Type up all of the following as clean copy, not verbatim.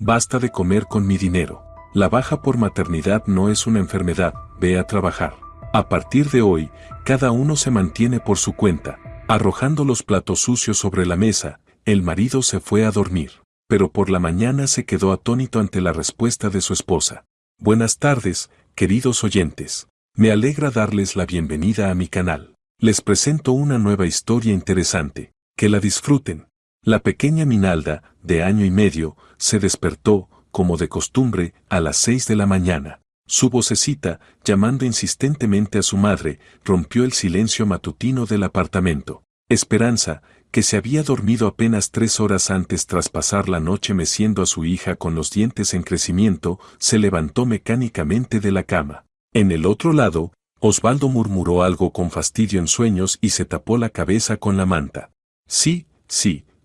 Basta de comer con mi dinero. La baja por maternidad no es una enfermedad, ve a trabajar. A partir de hoy, cada uno se mantiene por su cuenta. Arrojando los platos sucios sobre la mesa, el marido se fue a dormir. Pero por la mañana se quedó atónito ante la respuesta de su esposa. Buenas tardes, queridos oyentes. Me alegra darles la bienvenida a mi canal. Les presento una nueva historia interesante. Que la disfruten. La pequeña Minalda, de año y medio, se despertó, como de costumbre, a las 6 de la mañana. Su vocecita, llamando insistentemente a su madre, rompió el silencio matutino del apartamento. Esperanza, que se había dormido apenas 3 horas antes tras pasar la noche meciendo a su hija con los dientes en crecimiento, se levantó mecánicamente de la cama. En el otro lado, Osvaldo murmuró algo con fastidio en sueños y se tapó la cabeza con la manta. Sí,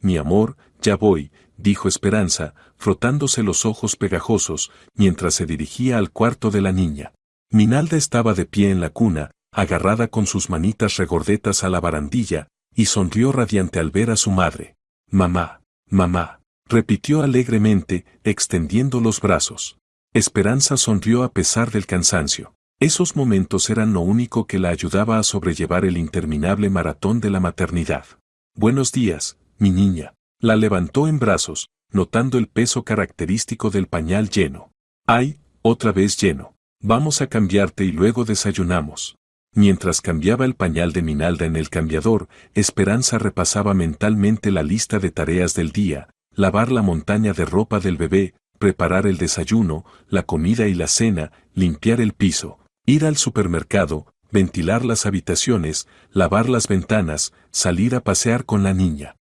mi amor, ya voy, dijo Esperanza, frotándose los ojos pegajosos, mientras se dirigía al cuarto de la niña. Minalda estaba de pie en la cuna, agarrada con sus manitas regordetas a la barandilla, y sonrió radiante al ver a su madre. Mamá, mamá, repitió alegremente, extendiendo los brazos. Esperanza sonrió a pesar del cansancio. Esos momentos eran lo único que la ayudaba a sobrellevar el interminable maratón de la maternidad. Buenos días, mi niña. La levantó en brazos, notando el peso característico del pañal lleno. ¡Ay, otra vez lleno! Vamos a cambiarte y luego desayunamos. Mientras cambiaba el pañal de Minalda en el cambiador, Esperanza repasaba mentalmente la lista de tareas del día: lavar la montaña de ropa del bebé, preparar el desayuno, la comida y la cena, limpiar el piso, ir al supermercado, ventilar las habitaciones, lavar las ventanas, salir a pasear con la niña.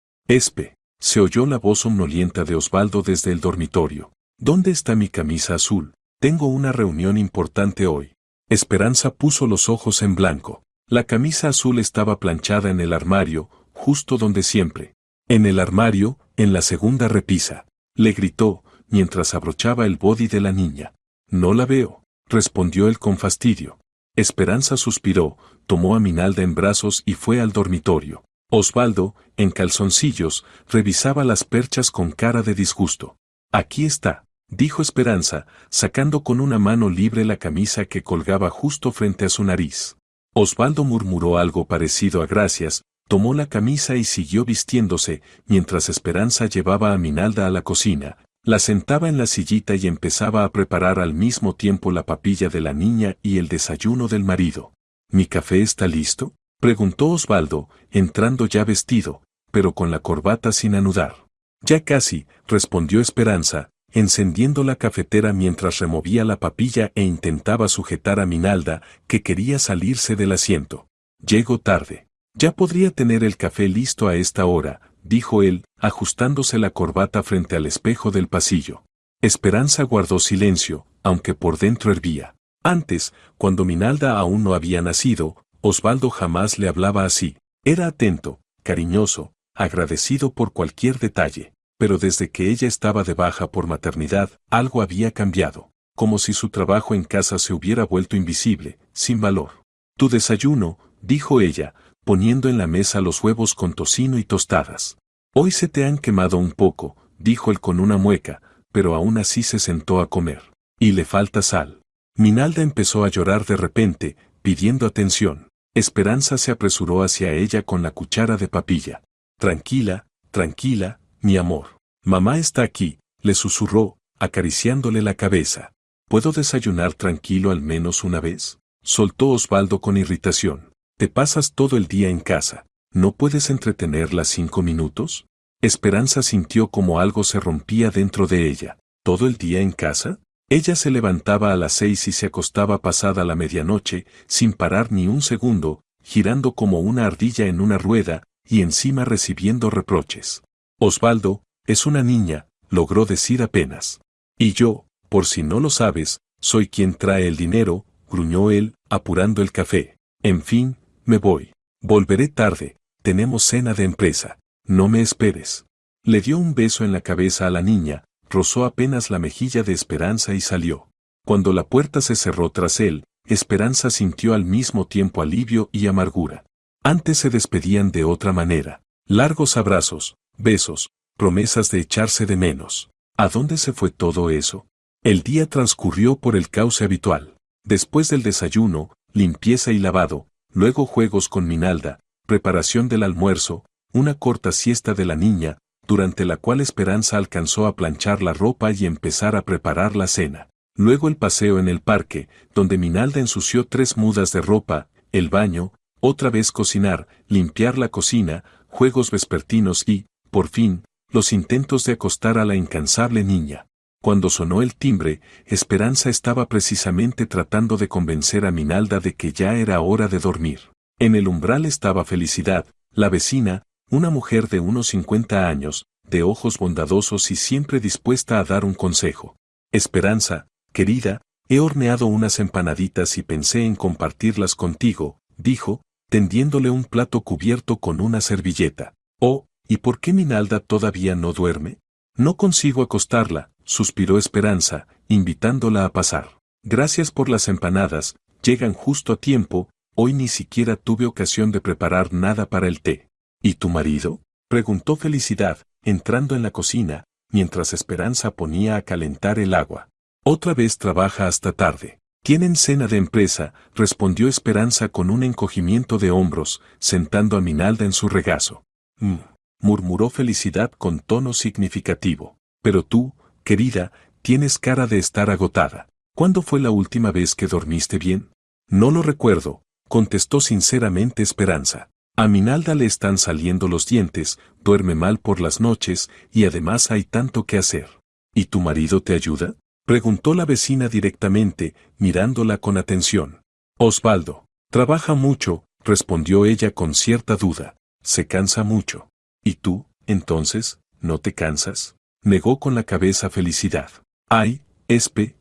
Se oyó la voz somnolienta de Osvaldo desde el dormitorio. ¿Dónde está mi camisa azul? Tengo una reunión importante hoy. Esperanza puso los ojos en blanco. La camisa azul estaba planchada en el armario, justo donde siempre. En el armario, en la segunda repisa. Le gritó, mientras abrochaba el body de la niña. No la veo, respondió él con fastidio. Esperanza suspiró, tomó a Minalda en brazos y fue al dormitorio. Osvaldo, en calzoncillos, revisaba las perchas con cara de disgusto. Aquí está, dijo Esperanza, sacando con una mano libre la camisa que colgaba justo frente a su nariz. Osvaldo murmuró algo parecido a gracias, tomó la camisa y siguió vistiéndose, mientras Esperanza llevaba a Minalda a la cocina, la sentaba en la sillita y empezaba a preparar al mismo tiempo la papilla de la niña y el desayuno del marido. ¿Mi café está listo?, preguntó Osvaldo, entrando ya vestido, pero con la corbata sin anudar. Ya casi, respondió Esperanza, encendiendo la cafetera mientras removía la papilla e intentaba sujetar a Minalda, que quería salirse del asiento. Llego tarde. Ya podría tener el café listo a esta hora, dijo él, ajustándose la corbata frente al espejo del pasillo. Esperanza guardó silencio, aunque por dentro hervía. Antes, cuando Minalda aún no había nacido, Osvaldo jamás le hablaba así. Era atento, cariñoso, agradecido por cualquier detalle, pero desde que ella estaba de baja por maternidad, algo había cambiado, como si su trabajo en casa se hubiera vuelto invisible, sin valor. Tu desayuno, dijo ella, poniendo en la mesa los huevos con tocino y tostadas. Hoy se te han quemado un poco, dijo él con una mueca, pero aún así se sentó a comer. Y le falta sal. Minalda empezó a llorar de repente, pidiendo atención. Esperanza se apresuró hacia ella con la cuchara de papilla. Tranquila, tranquila, mi amor. Mamá está aquí, le susurró, acariciándole la cabeza. ¿Puedo desayunar tranquilo al menos una vez?, soltó Osvaldo con irritación. Te pasas todo el día en casa. ¿No puedes entretenerla 5 minutos? Esperanza sintió como algo se rompía dentro de ella. ¿Todo el día en casa? Ella se levantaba a las 6 y se acostaba pasada la medianoche, sin parar ni un segundo, girando como una ardilla en una rueda, y encima recibiendo reproches. Osvaldo, es una niña, logró decir apenas. Y yo, por si no lo sabes, soy quien trae el dinero, gruñó él, apurando el café. En fin, me voy. Volveré tarde, tenemos cena de empresa. No me esperes. Le dio un beso en la cabeza a la niña, rozó apenas la mejilla de Esperanza y salió. Cuando la puerta se cerró tras él, Esperanza sintió al mismo tiempo alivio y amargura. Antes se despedían de otra manera. Largos abrazos, besos, promesas de echarse de menos. ¿A dónde se fue todo eso? El día transcurrió por el cauce habitual. Después del desayuno, limpieza y lavado, luego juegos con Minalda, preparación del almuerzo, una corta siesta de la niña, durante la cual Esperanza alcanzó a planchar la ropa y empezar a preparar la cena. Luego el paseo en el parque, donde Minalda ensució 3 mudas de ropa, el baño, otra vez cocinar, limpiar la cocina, juegos vespertinos y, por fin, los intentos de acostar a la incansable niña. Cuando sonó el timbre, Esperanza estaba precisamente tratando de convencer a Minalda de que ya era hora de dormir. En el umbral estaba Felicidad, la vecina, una mujer de unos 50 años, de ojos bondadosos y siempre dispuesta a dar un consejo. Esperanza, querida, he horneado unas empanaditas y pensé en compartirlas contigo, dijo, tendiéndole un plato cubierto con una servilleta. Oh, ¿y por qué Minalda todavía no duerme? No consigo acostarla, suspiró Esperanza, invitándola a pasar. Gracias por las empanadas, llegan justo a tiempo, hoy ni siquiera tuve ocasión de preparar nada para el té. ¿Y tu marido? Preguntó Felicidad, entrando en la cocina, mientras Esperanza ponía a calentar el agua. Otra vez trabaja hasta tarde. Tienen cena de empresa, respondió Esperanza con un encogimiento de hombros, sentando a Minalda en su regazo. Murmuró Felicidad con tono significativo. Pero tú, querida, tienes cara de estar agotada. ¿Cuándo fue la última vez que dormiste bien? No lo recuerdo, contestó sinceramente Esperanza. A Minalda le están saliendo los dientes, duerme mal por las noches y además hay tanto que hacer. ¿Y tu marido te ayuda? Preguntó la vecina directamente, mirándola con atención. Osvaldo. Trabaja mucho, respondió ella con cierta duda. Se cansa mucho. ¿Y tú, entonces, no te cansas? Negó con la cabeza Felicidad. Ay, Espe,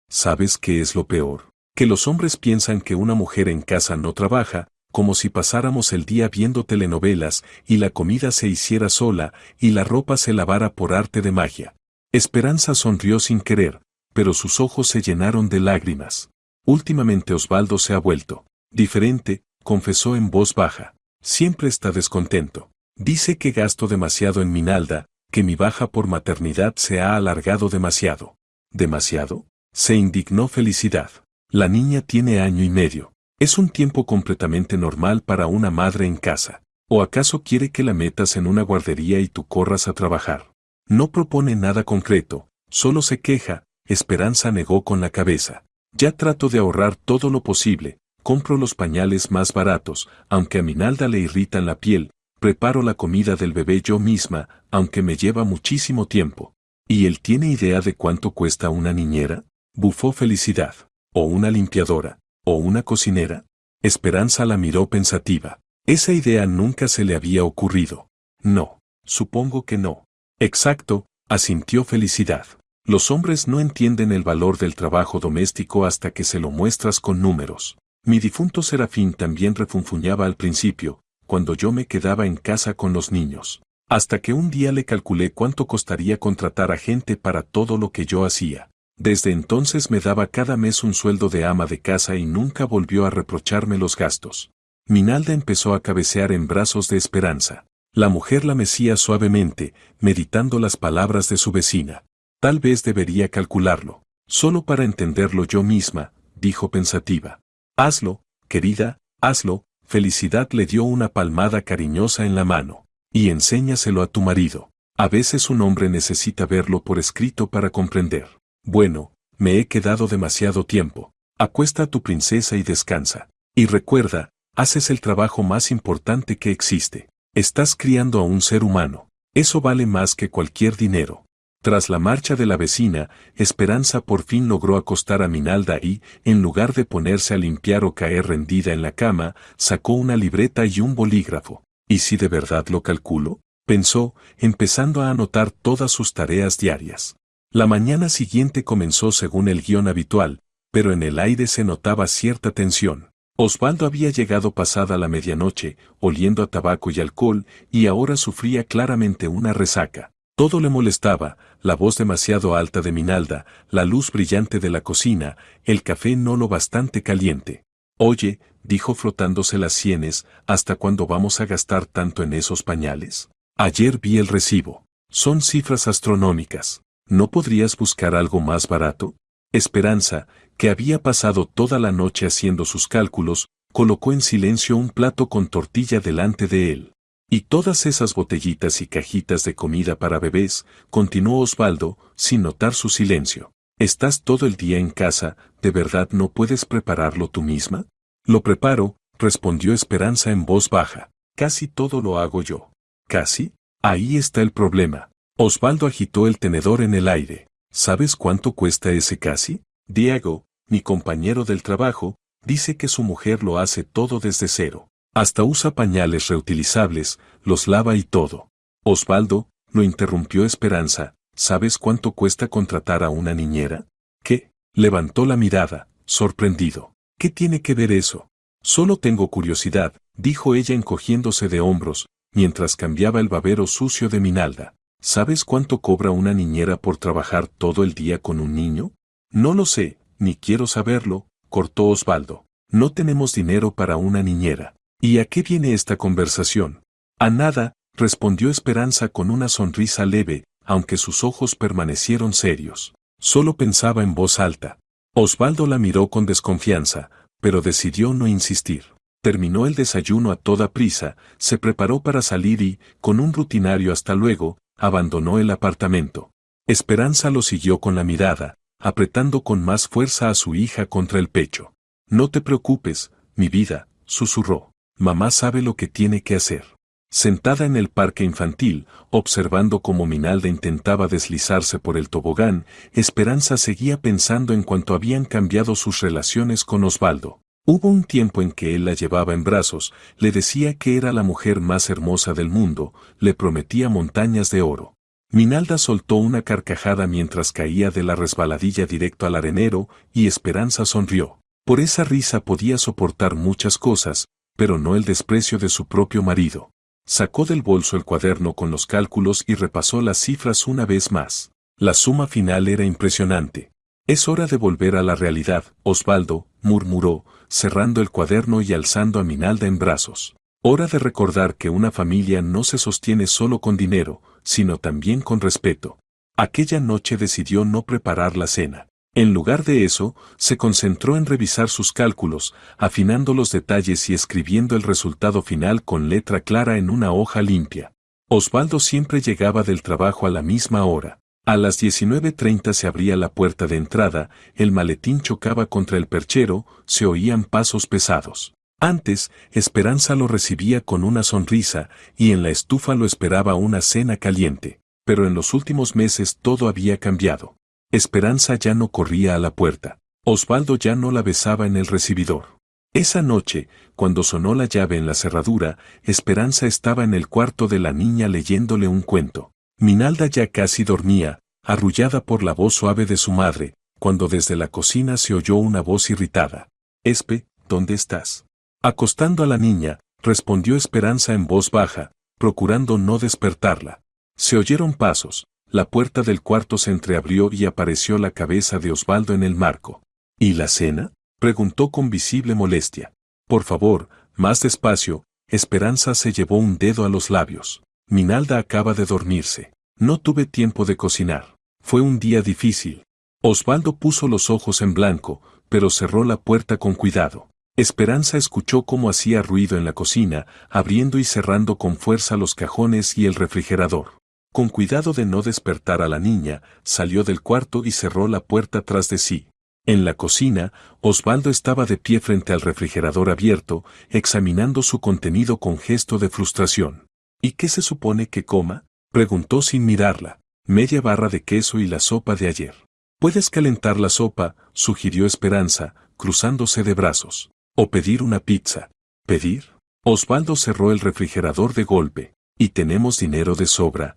¿sabes qué es lo peor? Que los hombres piensan que una mujer en casa no trabaja, como si pasáramos el día viendo telenovelas y la comida se hiciera sola y la ropa se lavara por arte de magia. Esperanza sonrió sin querer, pero sus ojos se llenaron de lágrimas. Últimamente Osvaldo se ha vuelto diferente, confesó en voz baja. Siempre está descontento. Dice que gasto demasiado en Minalda, que mi baja por maternidad se ha alargado demasiado. ¿Demasiado? Se indignó Felicidad. La niña tiene 1 año y medio. Es un tiempo completamente normal para una madre en casa. ¿O acaso quiere que la metas en una guardería y tú corras a trabajar? No propone nada concreto, solo se queja. Esperanza negó con la cabeza. Ya trato de ahorrar todo lo posible, compro los pañales más baratos, aunque a Minalda le irritan la piel, preparo la comida del bebé yo misma, aunque me lleva muchísimo tiempo. ¿Y él tiene idea de cuánto cuesta una niñera? Bufó Felicidad. ¿O una limpiadora? ¿O una cocinera? Esperanza la miró pensativa. Esa idea nunca se le había ocurrido. No, supongo que no. Exacto, asintió Felicidad. Los hombres no entienden el valor del trabajo doméstico hasta que se lo muestras con números. Mi difunto Serafín también refunfuñaba al principio, cuando yo me quedaba en casa con los niños. Hasta que un día le calculé cuánto costaría contratar a gente para todo lo que yo hacía. Desde entonces me daba cada mes un sueldo de ama de casa y nunca volvió a reprocharme los gastos. Minalda empezó a cabecear en brazos de Esperanza. La mujer la mecía suavemente, meditando las palabras de su vecina. Tal vez debería calcularlo, solo para entenderlo yo misma, dijo pensativa. Hazlo, querida, hazlo. Felicidad le dio una palmada cariñosa en la mano. Y enséñaselo a tu marido. A veces un hombre necesita verlo por escrito para comprender. Bueno, me he quedado demasiado tiempo. Acuesta a tu princesa y descansa. Y recuerda, haces el trabajo más importante que existe. Estás criando a un ser humano. Eso vale más que cualquier dinero. Tras la marcha de la vecina, Esperanza por fin logró acostar a Minalda y, en lugar de ponerse a limpiar o caer rendida en la cama, sacó una libreta y un bolígrafo. ¿Y si de verdad lo calculo? Pensó, empezando a anotar todas sus tareas diarias. La mañana siguiente comenzó según el guión habitual, pero en el aire se notaba cierta tensión. Osvaldo había llegado pasada la medianoche, oliendo a tabaco y alcohol, y ahora sufría claramente una resaca. Todo le molestaba, la voz demasiado alta de Minalda, la luz brillante de la cocina, el café no lo bastante caliente. Oye, dijo frotándose las sienes, ¿hasta cuándo vamos a gastar tanto en esos pañales? Ayer vi el recibo. Son cifras astronómicas. ¿No podrías buscar algo más barato? Esperanza, que había pasado toda la noche haciendo sus cálculos, colocó en silencio un plato con tortilla delante de él. Y todas esas botellitas y cajitas de comida para bebés, continuó Osvaldo, sin notar su silencio. ¿Estás todo el día en casa, de verdad no puedes prepararlo tú misma? Lo preparo, respondió Esperanza en voz baja. Casi todo lo hago yo. ¿Casi? Ahí está el problema. Osvaldo agitó el tenedor en el aire. ¿Sabes cuánto cuesta ese casi? Diego, mi compañero del trabajo, dice que su mujer lo hace todo desde cero. Hasta usa pañales reutilizables, los lava y todo. Osvaldo, lo interrumpió Esperanza, ¿sabes cuánto cuesta contratar a una niñera? ¿Qué? Levantó la mirada, sorprendido. ¿Qué tiene que ver eso? Solo tengo curiosidad, dijo ella encogiéndose de hombros, mientras cambiaba el babero sucio de Minalda. ¿Sabes cuánto cobra una niñera por trabajar todo el día con un niño? No lo sé, ni quiero saberlo, cortó Osvaldo. No tenemos dinero para una niñera. ¿Y a qué viene esta conversación? A nada, respondió Esperanza con una sonrisa leve, aunque sus ojos permanecieron serios. Solo pensaba en voz alta. Osvaldo la miró con desconfianza, pero decidió no insistir. Terminó el desayuno a toda prisa, se preparó para salir y, con un rutinario hasta luego, abandonó el apartamento. Esperanza lo siguió con la mirada, apretando con más fuerza a su hija contra el pecho. No te preocupes, mi vida, susurró. Mamá sabe lo que tiene que hacer. Sentada en el parque infantil, observando cómo Minalda intentaba deslizarse por el tobogán, Esperanza seguía pensando en cuánto habían cambiado sus relaciones con Osvaldo. Hubo un tiempo en que él la llevaba en brazos, le decía que era la mujer más hermosa del mundo, le prometía montañas de oro. Minalda soltó una carcajada mientras caía de la resbaladilla directo al arenero, y Esperanza sonrió. Por esa risa podía soportar muchas cosas, pero no el desprecio de su propio marido. Sacó del bolso el cuaderno con los cálculos y repasó las cifras una vez más. La suma final era impresionante. Es hora de volver a la realidad, Osvaldo, murmuró, cerrando el cuaderno y alzando a Minalda en brazos. Hora de recordar que una familia no se sostiene solo con dinero, sino también con respeto. Aquella noche decidió no preparar la cena. En lugar de eso, se concentró en revisar sus cálculos, afinando los detalles y escribiendo el resultado final con letra clara en una hoja limpia. Osvaldo siempre llegaba del trabajo a la misma hora. A las 19:30 se abría la puerta de entrada, el maletín chocaba contra el perchero, se oían pasos pesados. Antes, Esperanza lo recibía con una sonrisa, y en la estufa lo esperaba una cena caliente. Pero en los últimos meses todo había cambiado. Esperanza ya no corría a la puerta. Osvaldo ya no la besaba en el recibidor. Esa noche, cuando sonó la llave en la cerradura, Esperanza estaba en el cuarto de la niña leyéndole un cuento. Minalda ya casi dormía, arrullada por la voz suave de su madre, cuando desde la cocina se oyó una voz irritada. Espe, ¿dónde estás? Acostando a la niña, respondió Esperanza en voz baja, procurando no despertarla. Se oyeron pasos. La puerta del cuarto se entreabrió y apareció la cabeza de Osvaldo en el marco. ¿Y la cena? Preguntó con visible molestia. Por favor, más despacio. Esperanza se llevó un dedo a los labios. Minalda acaba de dormirse. No tuve tiempo de cocinar. Fue un día difícil. Osvaldo puso los ojos en blanco, pero cerró la puerta con cuidado. Esperanza escuchó cómo hacía ruido en la cocina, abriendo y cerrando con fuerza los cajones y el refrigerador. Con cuidado de no despertar a la niña, salió del cuarto y cerró la puerta tras de sí. En la cocina, Osvaldo estaba de pie frente al refrigerador abierto, examinando su contenido con gesto de frustración. ¿Y qué se supone que coma? Preguntó sin mirarla. Media barra de queso y la sopa de ayer. Puedes calentar la sopa, sugirió Esperanza, cruzándose de brazos. O pedir una pizza. ¿Pedir? Osvaldo cerró el refrigerador de golpe. ¿Y tenemos dinero de sobra?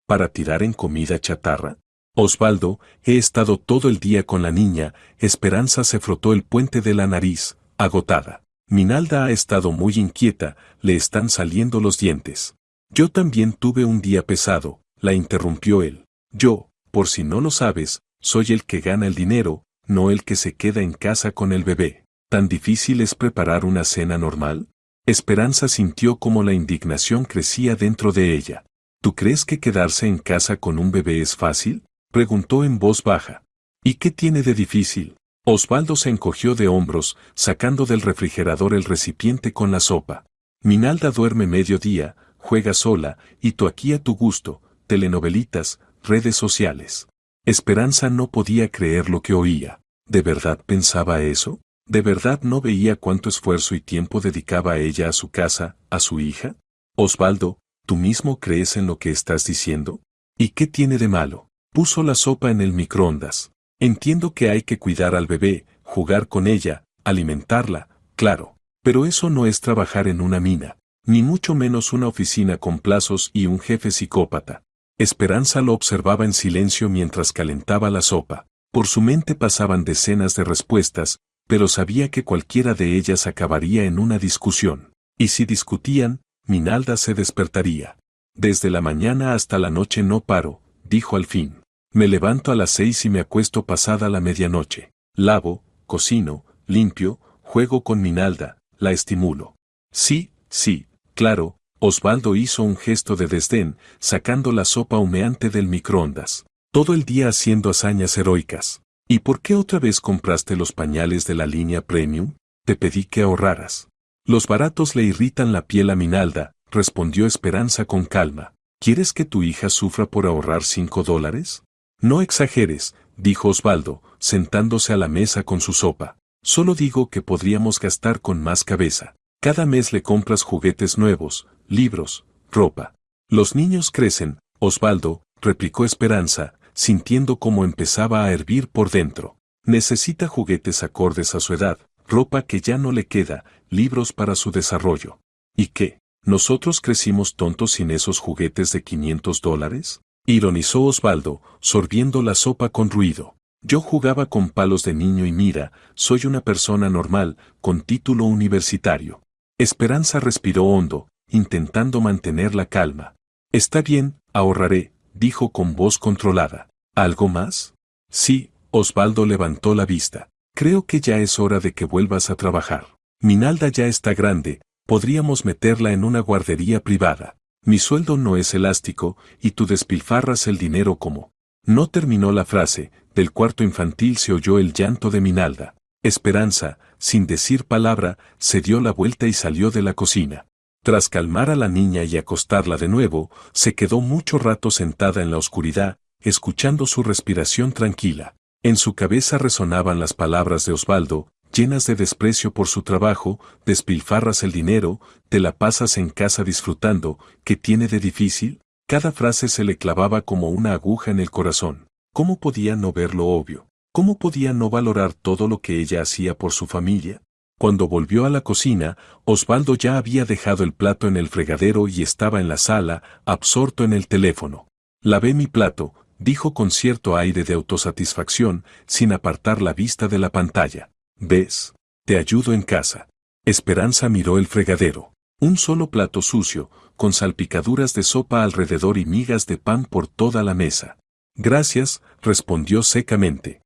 ¿Para tirar en comida chatarra? Osvaldo, he estado todo el día con la niña. Esperanza se frotó el puente de la nariz, agotada. Minalda ha estado muy inquieta, le están saliendo los dientes. Yo también tuve un día pesado, la interrumpió él. Yo, por si no lo sabes, soy el que gana el dinero, no el que se queda en casa con el bebé. ¿Tan difícil es preparar una cena normal? Esperanza sintió como la indignación crecía dentro de ella. ¿Tú crees que quedarse en casa con un bebé es fácil? Preguntó en voz baja. ¿Y qué tiene de difícil? Osvaldo se encogió de hombros, sacando del refrigerador el recipiente con la sopa. Minalda duerme mediodía, juega sola, y tú aquí a tu gusto, telenovelitas, redes sociales. Esperanza no podía creer lo que oía. ¿De verdad pensaba eso? ¿De verdad no veía cuánto esfuerzo y tiempo dedicaba ella a su casa, a su hija? Osvaldo, ¿tú mismo crees en lo que estás diciendo? ¿Y qué tiene de malo? Puso la sopa en el microondas. Entiendo que hay que cuidar al bebé, jugar con ella, alimentarla, claro. Pero eso no es trabajar en una mina, ni mucho menos una oficina con plazos y un jefe psicópata. Esperanza lo observaba en silencio mientras calentaba la sopa. Por su mente pasaban decenas de respuestas, pero sabía que cualquiera de ellas acabaría en una discusión. Y si discutían, Minalda se despertaría. Desde la mañana hasta la noche no paro, dijo al fin. Me levanto a las 6 y me acuesto pasada la medianoche. Lavo, cocino, limpio, juego con Minalda, la estimulo. Sí, sí, claro, Osvaldo hizo un gesto de desdén, sacando la sopa humeante del microondas. Todo el día haciendo hazañas heroicas. ¿Y por qué otra vez compraste los pañales de la línea Premium? Te pedí que ahorraras. Los baratos le irritan la piel a Minalda, respondió Esperanza con calma. ¿Quieres que tu hija sufra por ahorrar $5? No exageres, dijo Osvaldo, sentándose a la mesa con su sopa. Solo digo que podríamos gastar con más cabeza. Cada mes le compras juguetes nuevos, libros, ropa. Los niños crecen, Osvaldo, replicó Esperanza, sintiendo cómo empezaba a hervir por dentro. Necesita juguetes acordes a su edad, ropa que ya no le queda, libros para su desarrollo. ¿Y qué? ¿Nosotros crecimos tontos sin esos juguetes de $500? Ironizó Osvaldo, sorbiendo la sopa con ruido. Yo jugaba con palos de niño y mira, soy una persona normal, con título universitario. Esperanza respiró hondo, intentando mantener la calma. Está bien, ahorraré, dijo con voz controlada. ¿Algo más? Sí, Osvaldo levantó la vista. Creo que ya es hora de que vuelvas a trabajar. Minalda ya está grande, podríamos meterla en una guardería privada. Mi sueldo no es elástico, y tú despilfarras el dinero como. No terminó la frase, del cuarto infantil se oyó el llanto de Minalda. Esperanza, sin decir palabra, se dio la vuelta y salió de la cocina. Tras calmar a la niña y acostarla de nuevo, se quedó mucho rato sentada en la oscuridad, escuchando su respiración tranquila. En su cabeza resonaban las palabras de Osvaldo, llenas de desprecio por su trabajo, despilfarras el dinero, te la pasas en casa disfrutando, ¿qué tiene de difícil? Cada frase se le clavaba como una aguja en el corazón. ¿Cómo podía no ver lo obvio? ¿Cómo podía no valorar todo lo que ella hacía por su familia? Cuando volvió a la cocina, Osvaldo ya había dejado el plato en el fregadero y estaba en la sala, absorto en el teléfono. Lavé mi plato, dijo con cierto aire de autosatisfacción, sin apartar la vista de la pantalla. ¿Ves? Te ayudo en casa. Esperanza miró el fregadero. Un solo plato sucio, con salpicaduras de sopa alrededor y migas de pan por toda la mesa. Gracias, respondió secamente.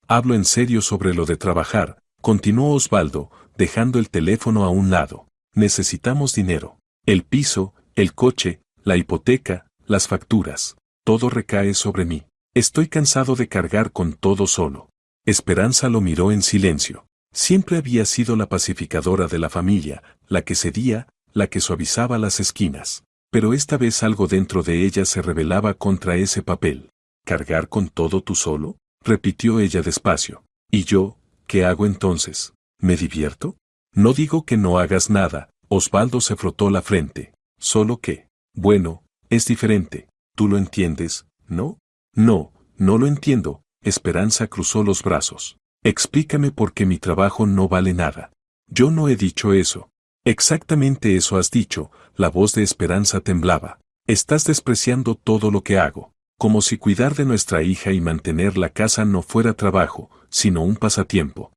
Hablo en serio sobre lo de trabajar, continuó Osvaldo, dejando el teléfono a un lado. Necesitamos dinero. El piso, el coche, la hipoteca, las facturas. Todo recae sobre mí. Estoy cansado de cargar con todo solo. Esperanza lo miró en silencio. Siempre había sido la pacificadora de la familia, la que cedía, la que suavizaba las esquinas. Pero esta vez algo dentro de ella se rebelaba contra ese papel. ¿Cargar con todo tú solo? Repitió ella despacio. ¿Y yo, qué hago entonces? ¿Me divierto? No digo que no hagas nada, Osvaldo se frotó la frente. Solo que, bueno, es diferente. ¿Tú lo entiendes, no? No, no lo entiendo. Esperanza cruzó los brazos. Explícame por qué mi trabajo no vale nada. Yo no he dicho eso. Exactamente eso has dicho, la voz de Esperanza temblaba. Estás despreciando todo lo que hago, como si cuidar de nuestra hija y mantener la casa no fuera trabajo, sino un pasatiempo.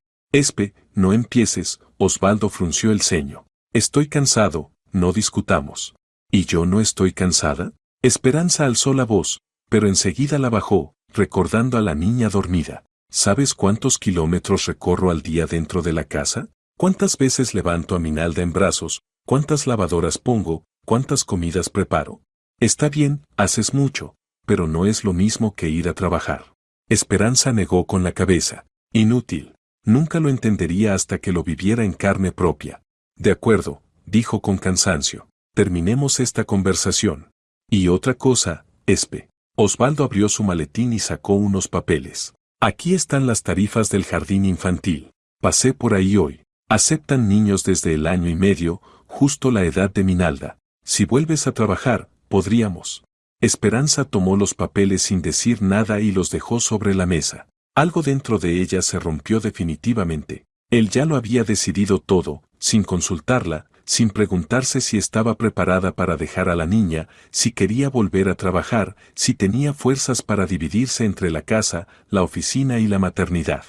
No empieces, Osvaldo frunció el ceño. Estoy cansado, no discutamos. ¿Y yo no estoy cansada? Esperanza alzó la voz, pero enseguida la bajó, recordando a la niña dormida. ¿Sabes cuántos kilómetros recorro al día dentro de la casa? ¿Cuántas veces levanto a Minalda en brazos? ¿Cuántas lavadoras pongo? ¿Cuántas comidas preparo? Está bien, haces mucho, pero no es lo mismo que ir a trabajar. Esperanza negó con la cabeza. Inútil. Nunca lo entendería hasta que lo viviera en carne propia. De acuerdo, dijo con cansancio. Terminemos esta conversación. Y otra cosa, Espe. Osvaldo abrió su maletín y sacó unos papeles. Aquí están las tarifas del jardín infantil. Pasé por ahí hoy. Aceptan niños desde el año y medio, justo la edad de Minalda. Si vuelves a trabajar, podríamos. Esperanza tomó los papeles sin decir nada y los dejó sobre la mesa. Algo dentro de ella se rompió definitivamente. Él ya lo había decidido todo, sin consultarla, sin preguntarse si estaba preparada para dejar a la niña, si quería volver a trabajar, si tenía fuerzas para dividirse entre la casa, la oficina y la maternidad.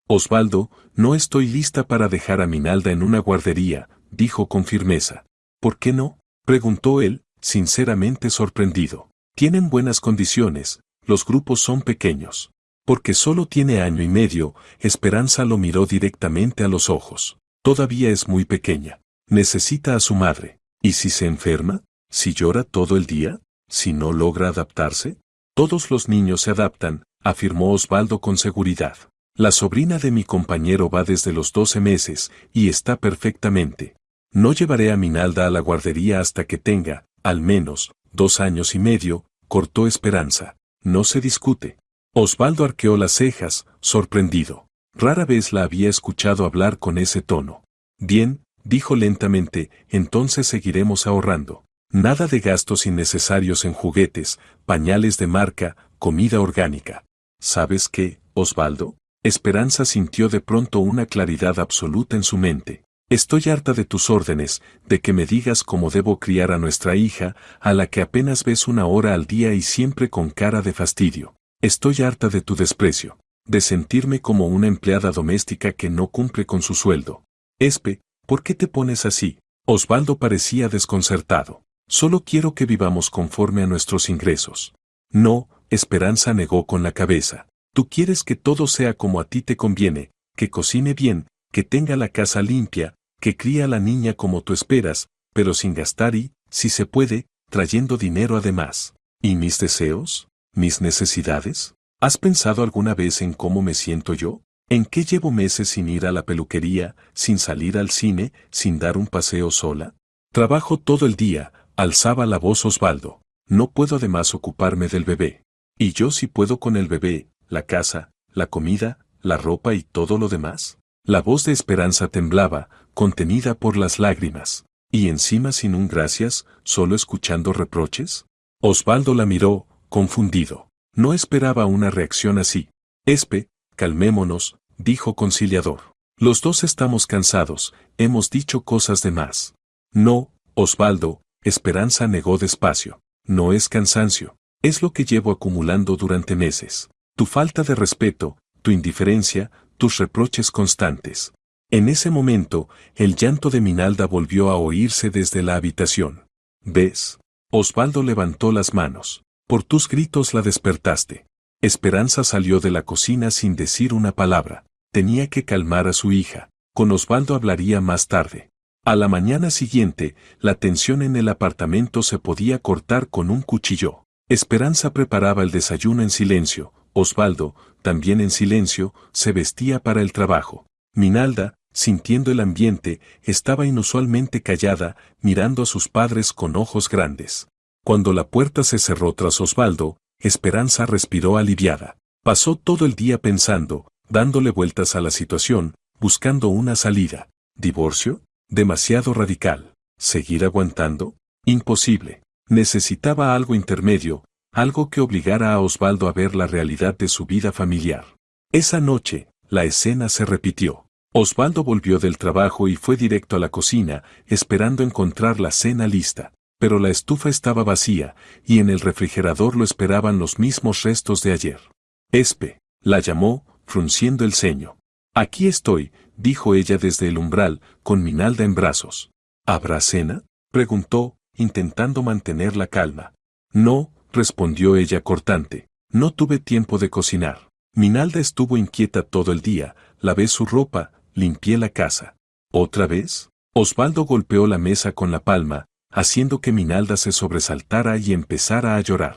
Osvaldo, no estoy lista para dejar a Minalda en una guardería, dijo con firmeza. ¿Por qué no?, preguntó él, sinceramente sorprendido. Tienen buenas condiciones, los grupos son pequeños. Porque solo tiene año y medio, Esperanza lo miró directamente a los ojos. Todavía es muy pequeña. Necesita a su madre. ¿Y si se enferma? ¿Si llora todo el día? ¿Si no logra adaptarse? Todos los niños se adaptan, afirmó Osvaldo con seguridad. La sobrina de mi compañero va desde los 12 meses, y está perfectamente. No llevaré a Minalda a la guardería hasta que tenga, al menos, 2 años y medio, cortó Esperanza. No se discute. Osvaldo arqueó las cejas, sorprendido. Rara vez la había escuchado hablar con ese tono. Bien, dijo lentamente, entonces seguiremos ahorrando. Nada de gastos innecesarios en juguetes, pañales de marca, comida orgánica. ¿Sabes qué, Osvaldo? Esperanza sintió de pronto una claridad absoluta en su mente. Estoy harta de tus órdenes, de que me digas cómo debo criar a nuestra hija, a la que apenas ves 1 hora al día y siempre con cara de fastidio. Estoy harta de tu desprecio, de sentirme como una empleada doméstica que no cumple con su sueldo. Espe, ¿por qué te pones así? Osvaldo parecía desconcertado. Solo quiero que vivamos conforme a nuestros ingresos. No, Esperanza negó con la cabeza. Tú quieres que todo sea como a ti te conviene, que cocine bien, que tenga la casa limpia, que críe a la niña como tú esperas, pero sin gastar y, si se puede, trayendo dinero además. ¿Y mis deseos? ¿Mis necesidades? ¿Has pensado alguna vez en cómo me siento yo? ¿En qué llevo meses sin ir a la peluquería, sin salir al cine, sin dar un paseo sola? Trabajo todo el día, alzaba la voz Osvaldo. No puedo además ocuparme del bebé. ¿Y yo sí puedo con el bebé, la casa, la comida, la ropa y todo lo demás? La voz de Esperanza temblaba, contenida por las lágrimas. ¿Y encima sin un gracias, solo escuchando reproches? Osvaldo la miró, confundido. No esperaba una reacción así. Espe, calmémonos, dijo conciliador. Los dos estamos cansados, hemos dicho cosas de más. No, Osvaldo, Esperanza negó despacio. No es cansancio, es lo que llevo acumulando durante meses. Tu falta de respeto, tu indiferencia, tus reproches constantes. En ese momento, el llanto de Minalda volvió a oírse desde la habitación. ¿Ves? Osvaldo levantó las manos. Por tus gritos la despertaste. Esperanza salió de la cocina sin decir una palabra. Tenía que calmar a su hija. Con Osvaldo hablaría más tarde. A la mañana siguiente, la tensión en el apartamento se podía cortar con un cuchillo. Esperanza preparaba el desayuno en silencio. Osvaldo, también en silencio, se vestía para el trabajo. Minalda, sintiendo el ambiente, estaba inusualmente callada, mirando a sus padres con ojos grandes. Cuando la puerta se cerró tras Osvaldo, Esperanza respiró aliviada. Pasó todo el día pensando, dándole vueltas a la situación, buscando una salida. ¿Divorcio? Demasiado radical. ¿Seguir aguantando? Imposible. Necesitaba algo intermedio, algo que obligara a Osvaldo a ver la realidad de su vida familiar. Esa noche, la escena se repitió. Osvaldo volvió del trabajo y fue directo a la cocina, esperando encontrar la cena lista. Pero la estufa estaba vacía, y en el refrigerador lo esperaban los mismos restos de ayer. Espe, la llamó, frunciendo el ceño. Aquí estoy, dijo ella desde el umbral, con Minalda en brazos. ¿Habrá cena?, preguntó, intentando mantener la calma. No, respondió ella cortante. No tuve tiempo de cocinar. Minalda estuvo inquieta todo el día, lavé su ropa, limpié la casa. ¿Otra vez? Osvaldo golpeó la mesa con la palma, haciendo que Minalda se sobresaltara y empezara a llorar.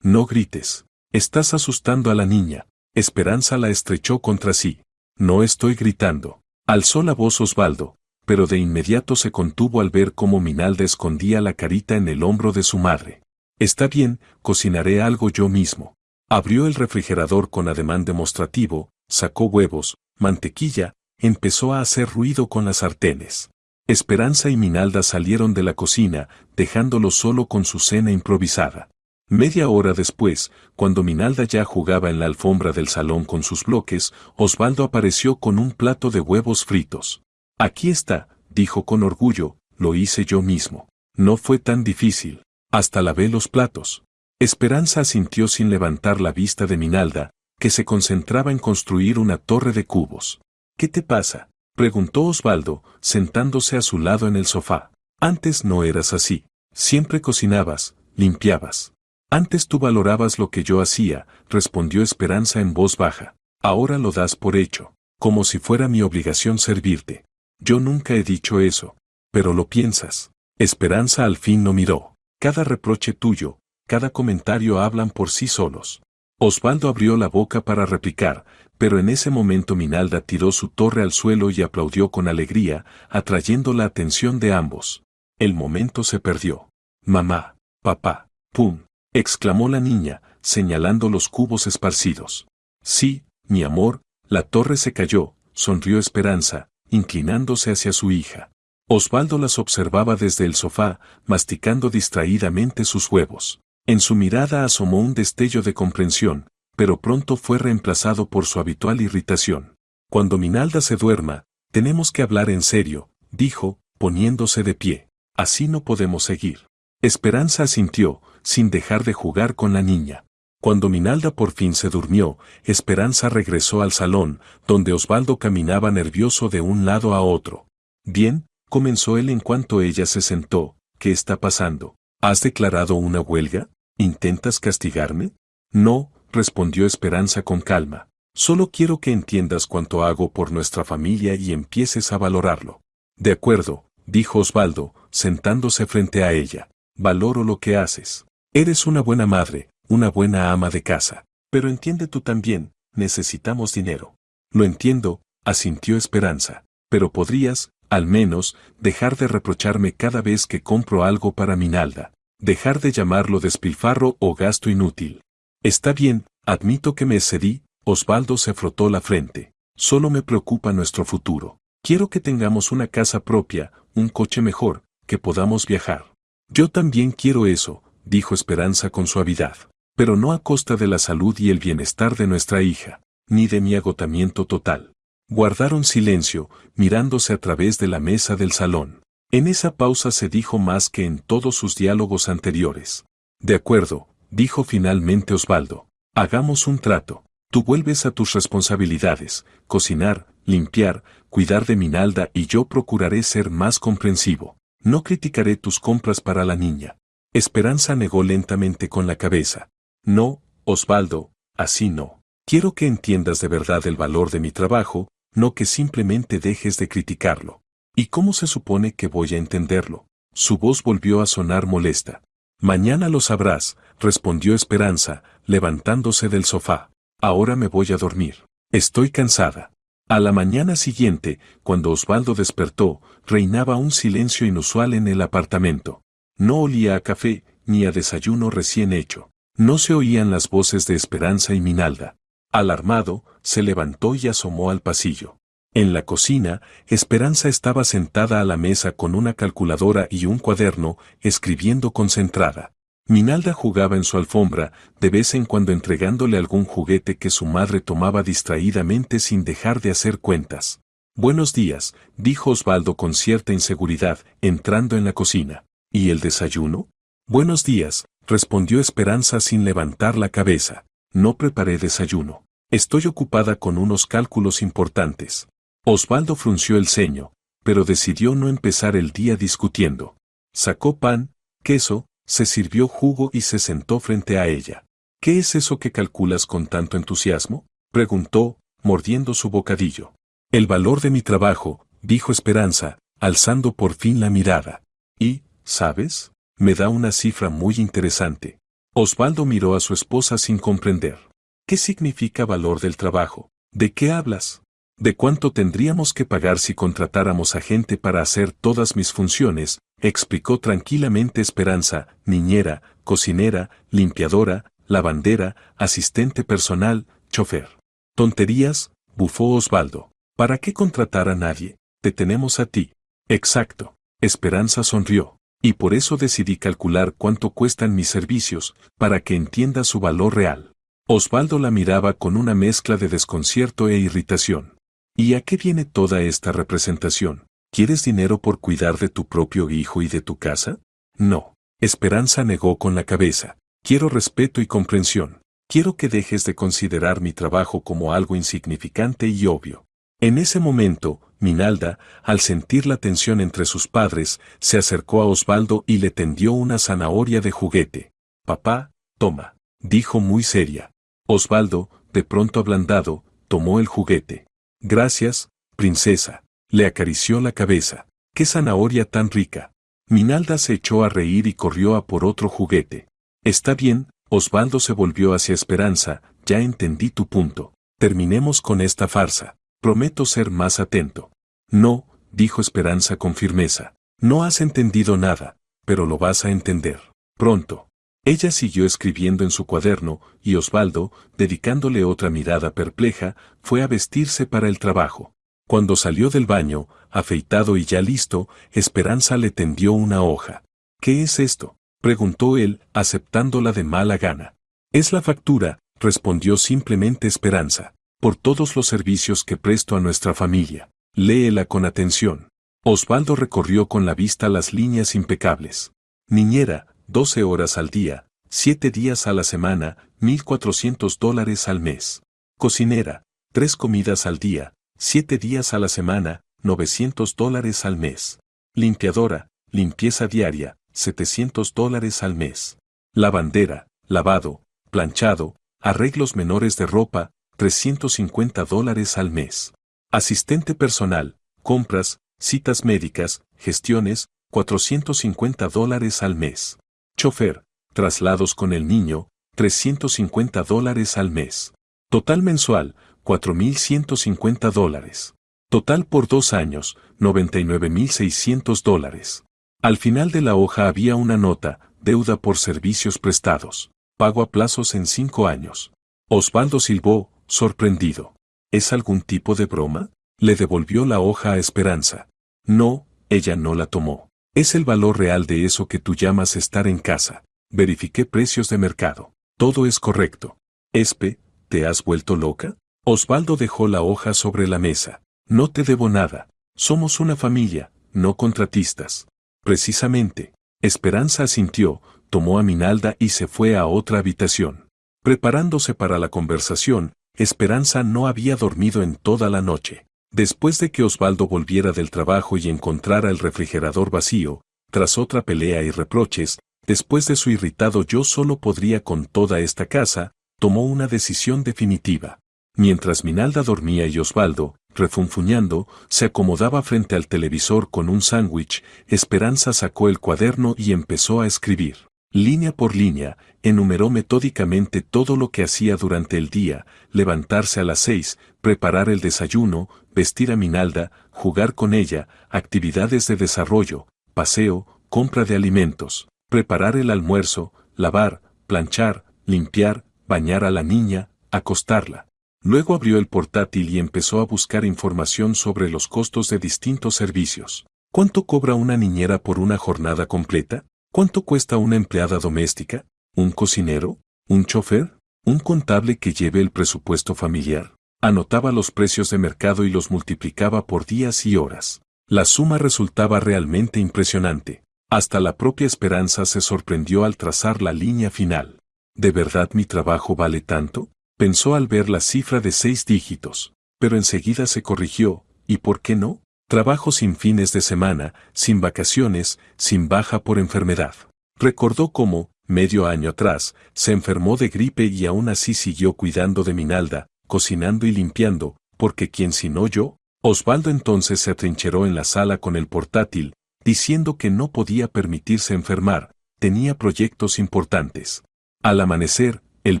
No grites. Estás asustando a la niña. Esperanza la estrechó contra sí. No estoy gritando. Alzó la voz Osvaldo, pero de inmediato se contuvo al ver cómo Minalda escondía la carita en el hombro de su madre. Está bien, cocinaré algo yo mismo. Abrió el refrigerador con ademán demostrativo, sacó huevos, mantequilla, empezó a hacer ruido con las sartenes. Esperanza y Minalda salieron de la cocina, dejándolo solo con su cena improvisada. Media hora después, cuando Minalda ya jugaba en la alfombra del salón con sus bloques, Osvaldo apareció con un plato de huevos fritos. Aquí está, dijo con orgullo, lo hice yo mismo. No fue tan difícil. Hasta lavé los platos. Esperanza asintió sin levantar la vista de Minalda, que se concentraba en construir una torre de cubos. ¿Qué te pasa?, preguntó Osvaldo, sentándose a su lado en el sofá. Antes no eras así. Siempre cocinabas, limpiabas. Antes tú valorabas lo que yo hacía, respondió Esperanza en voz baja. Ahora lo das por hecho, como si fuera mi obligación servirte. Yo nunca he dicho eso, pero lo piensas. Esperanza al fin no miró. Cada reproche tuyo, cada comentario hablan por sí solos. Osvaldo abrió la boca para replicar, pero en ese momento Minalda tiró su torre al suelo y aplaudió con alegría, atrayendo la atención de ambos. El momento se perdió. Mamá, papá, ¡pum!, exclamó la niña, señalando los cubos esparcidos. Sí, mi amor, la torre se cayó, sonrió Esperanza, inclinándose hacia su hija. Osvaldo las observaba desde el sofá, masticando distraídamente sus huevos. En su mirada asomó un destello de comprensión, pero pronto fue reemplazado por su habitual irritación. Cuando Minalda se duerma, tenemos que hablar en serio, dijo, poniéndose de pie. Así no podemos seguir. Esperanza asintió, sin dejar de jugar con la niña. Cuando Minalda por fin se durmió, Esperanza regresó al salón, donde Osvaldo caminaba nervioso de un lado a otro. Bien, comenzó él en cuanto ella se sentó. ¿Qué está pasando? ¿Has declarado una huelga? ¿Intentas castigarme? No, respondió Esperanza con calma. Solo quiero que entiendas cuánto hago por nuestra familia y empieces a valorarlo. De acuerdo, dijo Osvaldo, sentándose frente a ella. Valoro lo que haces. Eres una buena madre, una buena ama de casa. Pero entiende tú también, necesitamos dinero. Lo entiendo, asintió Esperanza. Pero podrías, al menos, dejar de reprocharme cada vez que compro algo para Minalda. Dejar de llamarlo despilfarro o gasto inútil. Está bien, admito que me excedí. Osvaldo se frotó la frente. Solo me preocupa nuestro futuro. Quiero que tengamos una casa propia, un coche mejor, que podamos viajar. Yo también quiero eso, dijo Esperanza con suavidad. Pero no a costa de la salud y el bienestar de nuestra hija, ni de mi agotamiento total. Guardaron silencio, mirándose a través de la mesa del salón. En esa pausa se dijo más que en todos sus diálogos anteriores. De acuerdo, dijo finalmente Osvaldo. Hagamos un trato. Tú vuelves a tus responsabilidades, cocinar, limpiar, cuidar de Minalda y yo procuraré ser más comprensivo. No criticaré tus compras para la niña. Esperanza negó lentamente con la cabeza. No, Osvaldo, así no. Quiero que entiendas de verdad el valor de mi trabajo, no que simplemente dejes de criticarlo. ¿Y cómo se supone que voy a entenderlo? Su voz volvió a sonar molesta. Mañana lo sabrás, respondió Esperanza, levantándose del sofá. Ahora me voy a dormir. Estoy cansada. A la mañana siguiente, cuando Osvaldo despertó, reinaba un silencio inusual en el apartamento. No olía a café, ni a desayuno recién hecho. No se oían las voces de Esperanza y Minalda. Alarmado, se levantó y asomó al pasillo. En la cocina, Esperanza estaba sentada a la mesa con una calculadora y un cuaderno, escribiendo concentrada. Minalda jugaba en su alfombra, de vez en cuando entregándole algún juguete que su madre tomaba distraídamente sin dejar de hacer cuentas. Buenos días, dijo Osvaldo con cierta inseguridad, entrando en la cocina. ¿Y el desayuno? Buenos días, respondió Esperanza sin levantar la cabeza. No preparé desayuno. Estoy ocupada con unos cálculos importantes. Osvaldo frunció el ceño, pero decidió no empezar el día discutiendo. Sacó pan, queso, se sirvió jugo y se sentó frente a ella. ¿Qué es eso que calculas con tanto entusiasmo?, preguntó, mordiendo su bocadillo. El valor de mi trabajo, dijo Esperanza, alzando por fin la mirada. Y, ¿sabes?, me da una cifra muy interesante. Osvaldo miró a su esposa sin comprender. ¿Qué significa valor del trabajo? ¿De qué hablas? ¿De cuánto tendríamos que pagar si contratáramos a gente para hacer todas mis funciones? Explicó tranquilamente Esperanza, niñera, cocinera, limpiadora, lavandera, asistente personal, chofer. Tonterías, bufó Osvaldo. ¿Para qué contratar a nadie? Te tenemos a ti. Exacto. Esperanza sonrió. Y por eso decidí calcular cuánto cuestan mis servicios, para que entienda su valor real. Osvaldo la miraba con una mezcla de desconcierto e irritación. ¿Y a qué viene toda esta representación? ¿Quieres dinero por cuidar de tu propio hijo y de tu casa? No. Esperanza negó con la cabeza. Quiero respeto y comprensión. Quiero que dejes de considerar mi trabajo como algo insignificante y obvio. En ese momento, Minalda, al sentir la tensión entre sus padres, se acercó a Osvaldo y le tendió una zanahoria de juguete. Papá, toma, dijo muy seria. Osvaldo, de pronto ablandado, tomó el juguete. Gracias, princesa, le acarició la cabeza. ¡Qué zanahoria tan rica! Minalda se echó a reír y corrió a por otro juguete. Está bien, Osvaldo se volvió hacia Esperanza, ya entendí tu punto. Terminemos con esta farsa. Prometo ser más atento. No, dijo Esperanza con firmeza. No has entendido nada, pero lo vas a entender. Pronto. Ella siguió escribiendo en su cuaderno, y Osvaldo, dedicándole otra mirada perpleja, fue a vestirse para el trabajo. Cuando salió del baño, afeitado y ya listo, Esperanza le tendió una hoja. ¿Qué es esto?, preguntó él, aceptándola de mala gana. Es la factura, respondió simplemente Esperanza, por todos los servicios que presto a nuestra familia. Léela con atención. Osvaldo recorrió con la vista las líneas impecables. Niñera, 12 horas al día, 7 días a la semana, $1,400 al mes. Cocinera, 3 comidas al día, 7 días a la semana, $900 al mes. Limpiadora, limpieza diaria, $700 al mes. Lavandera, lavado, planchado, arreglos menores de ropa, $350 al mes. Asistente personal, compras, citas médicas, gestiones, $450 al mes. Chofer, traslados con el niño, $350 al mes. Total mensual, $4,150. Total por 2 años, $99,600. Al final de la hoja había una nota, deuda por servicios prestados. Pago a plazos en 5 años. Osvaldo silbó, sorprendido. ¿Es algún tipo de broma? Le devolvió la hoja a Esperanza. No, ella no la tomó. Es el valor real de eso que tú llamas estar en casa. Verifiqué precios de mercado. Todo es correcto. Espe, ¿te has vuelto loca? Osvaldo dejó la hoja sobre la mesa. No te debo nada. Somos una familia, no contratistas. Precisamente. Esperanza asintió, tomó a Minalda y se fue a otra habitación. Preparándose para la conversación, Esperanza no había dormido en toda la noche. Después de que Osvaldo volviera del trabajo y encontrara el refrigerador vacío, tras otra pelea y reproches, después de su irritado yo solo podría con toda esta casa, tomó una decisión definitiva. Mientras Minalda dormía y Osvaldo, refunfuñando, se acomodaba frente al televisor con un sándwich, Esperanza sacó el cuaderno y empezó a escribir. Línea por línea, enumeró metódicamente todo lo que hacía durante el día: levantarse a las 6, preparar el desayuno, vestir a Minalda, jugar con ella, actividades de desarrollo, paseo, compra de alimentos, preparar el almuerzo, lavar, planchar, limpiar, bañar a la niña, acostarla. Luego abrió el portátil y empezó a buscar información sobre los costos de distintos servicios. ¿Cuánto cobra una niñera por una jornada completa? ¿Cuánto cuesta una empleada doméstica? ¿Un cocinero? ¿Un chofer? ¿Un contable que lleve el presupuesto familiar? Anotaba los precios de mercado y los multiplicaba por días y horas. La suma resultaba realmente impresionante. Hasta la propia Esperanza se sorprendió al trazar la línea final. ¿De verdad mi trabajo vale tanto?, pensó al ver la cifra de 6 dígitos. Pero enseguida se corrigió. ¿Y por qué no? Trabajo sin fines de semana, sin vacaciones, sin baja por enfermedad. Recordó cómo, medio año atrás, se enfermó de gripe y aún así siguió cuidando de Minalda, cocinando y limpiando, porque ¿quién sino yo? Osvaldo entonces se atrincheró en la sala con el portátil, diciendo que no podía permitirse enfermar, tenía proyectos importantes. Al amanecer, el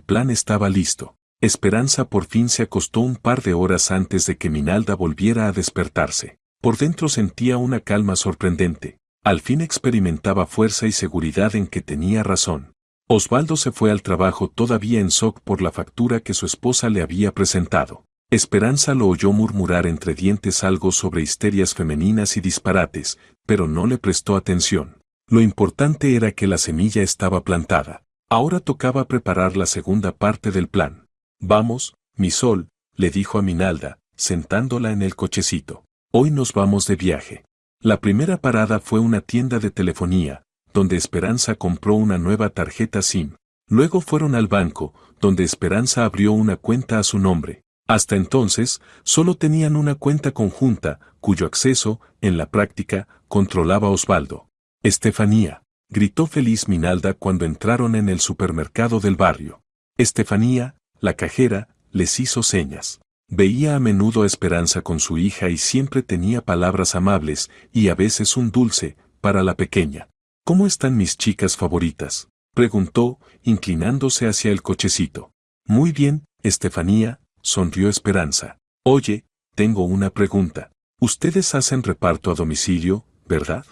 plan estaba listo. Esperanza por fin se acostó un par de horas antes de que Minalda volviera a despertarse. Por dentro sentía una calma sorprendente. Al fin experimentaba fuerza y seguridad en que tenía razón. Osvaldo se fue al trabajo todavía en shock por la factura que su esposa le había presentado. Esperanza lo oyó murmurar entre dientes algo sobre histerias femeninas y disparates, pero no le prestó atención. Lo importante era que la semilla estaba plantada. Ahora tocaba preparar la segunda parte del plan. Vamos, mi sol, le dijo a Minalda, sentándola en el cochecito. Hoy nos vamos de viaje. La primera parada fue una tienda de telefonía, donde Esperanza compró una nueva tarjeta SIM. Luego fueron al banco, donde Esperanza abrió una cuenta a su nombre. Hasta entonces, solo tenían una cuenta conjunta, cuyo acceso, en la práctica, controlaba Osvaldo. Estefanía, gritó feliz Minalda cuando entraron en el supermercado del barrio. Estefanía, la cajera, les hizo señas. Veía a menudo a Esperanza con su hija y siempre tenía palabras amables, y a veces un dulce, para la pequeña. ¿Cómo están mis chicas favoritas?, preguntó, inclinándose hacia el cochecito. Muy bien, Estefanía, sonrió Esperanza. Oye, tengo una pregunta. Ustedes hacen reparto a domicilio, ¿verdad?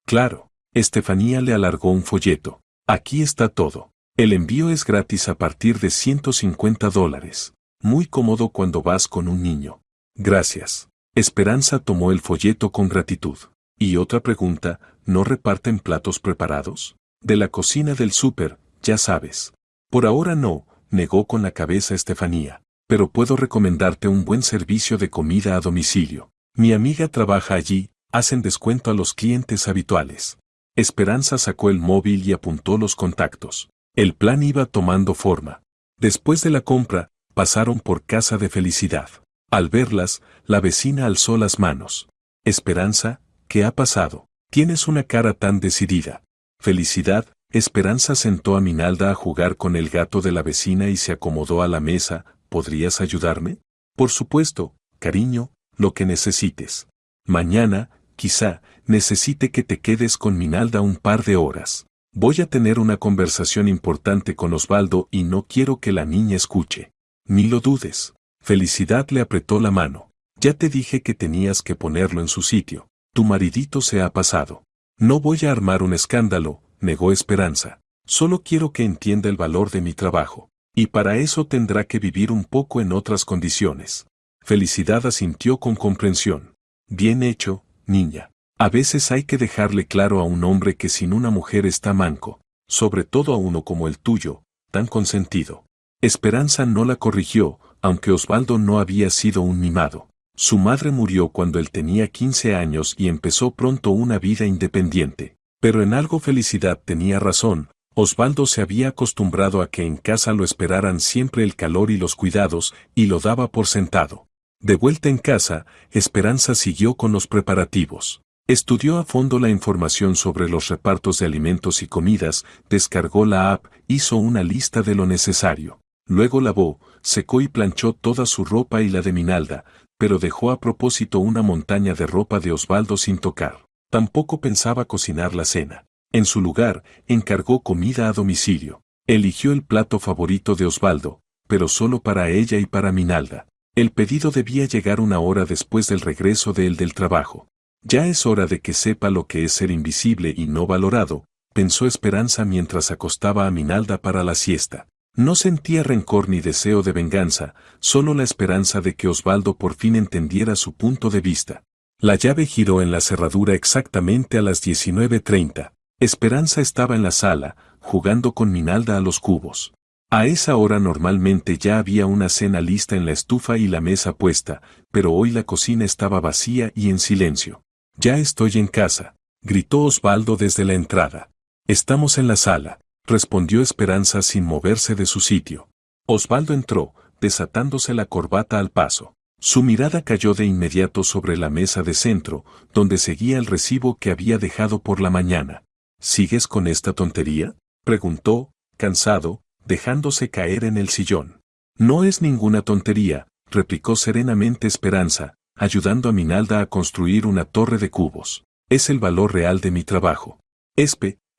Claro. Estefanía le alargó un folleto. Aquí está todo. El envío es gratis a partir de $150. Muy cómodo cuando vas con un niño. Gracias. Esperanza tomó el folleto con gratitud. Y otra pregunta, ¿no reparten platos preparados? De la cocina del súper, ya sabes. Por ahora no, negó con la cabeza Estefanía. Pero puedo recomendarte un buen servicio de comida a domicilio. Mi amiga trabaja allí, hacen descuento a los clientes habituales. Esperanza sacó el móvil y apuntó los contactos. El plan iba tomando forma. Después de la compra, pasaron por casa de Felicidad. Al verlas, la vecina alzó las manos. Esperanza, ¿qué ha pasado? Tienes una cara tan decidida. Felicidad, Esperanza sentó a Minalda a jugar con el gato de la vecina y se acomodó a la mesa. ¿Podrías ayudarme? Por supuesto, cariño, lo que necesites. Mañana, quizá, necesite que te quedes con Minalda un par de horas. Voy a tener una conversación importante con Osvaldo y no quiero que la niña escuche. Ni lo dudes. Felicidad le apretó la mano. Ya te dije que tenías que ponerlo en su sitio. Tu maridito se ha pasado. No voy a armar un escándalo, negó Esperanza. Solo quiero que entienda el valor de mi trabajo. Y para eso tendrá que vivir un poco en otras condiciones. Felicidad asintió con comprensión. Bien hecho, niña. A veces hay que dejarle claro a un hombre que sin una mujer está manco, sobre todo a uno como el tuyo, tan consentido. Esperanza no la corrigió, aunque Osvaldo no había sido un mimado. Su madre murió cuando él tenía 15 años y empezó pronto una vida independiente. Pero en algo Felicidad tenía razón. Osvaldo se había acostumbrado a que en casa lo esperaran siempre el calor y los cuidados, y lo daba por sentado. De vuelta en casa, Esperanza siguió con los preparativos. Estudió a fondo la información sobre los repartos de alimentos y comidas, descargó la app, hizo una lista de lo necesario. Luego lavó, secó y planchó toda su ropa y la de Minalda, pero dejó a propósito una montaña de ropa de Osvaldo sin tocar. Tampoco pensaba cocinar la cena. En su lugar, encargó comida a domicilio. Eligió el plato favorito de Osvaldo, pero solo para ella y para Minalda. El pedido debía llegar una hora después del regreso de él del trabajo. Ya es hora de que sepa lo que es ser invisible y no valorado, pensó Esperanza mientras acostaba a Minalda para la siesta. No sentía rencor ni deseo de venganza, solo la esperanza de que Osvaldo por fin entendiera su punto de vista. La llave giró en la cerradura exactamente a las 19:30. Esperanza estaba en la sala, jugando con Minalda a los cubos. A esa hora normalmente ya había una cena lista en la estufa y la mesa puesta, pero hoy la cocina estaba vacía y en silencio. «Ya estoy en casa», gritó Osvaldo desde la entrada. «Estamos en la sala», respondió Esperanza sin moverse de su sitio. Osvaldo entró, desatándose la corbata al paso. Su mirada cayó de inmediato sobre la mesa de centro, donde seguía el recibo que había dejado por la mañana. «¿Sigues con esta tontería?», preguntó, cansado, dejándose caer en el sillón. «No es ninguna tontería», replicó serenamente Esperanza, ayudando a Minalda a construir una torre de cubos. «Es el valor real de mi trabajo».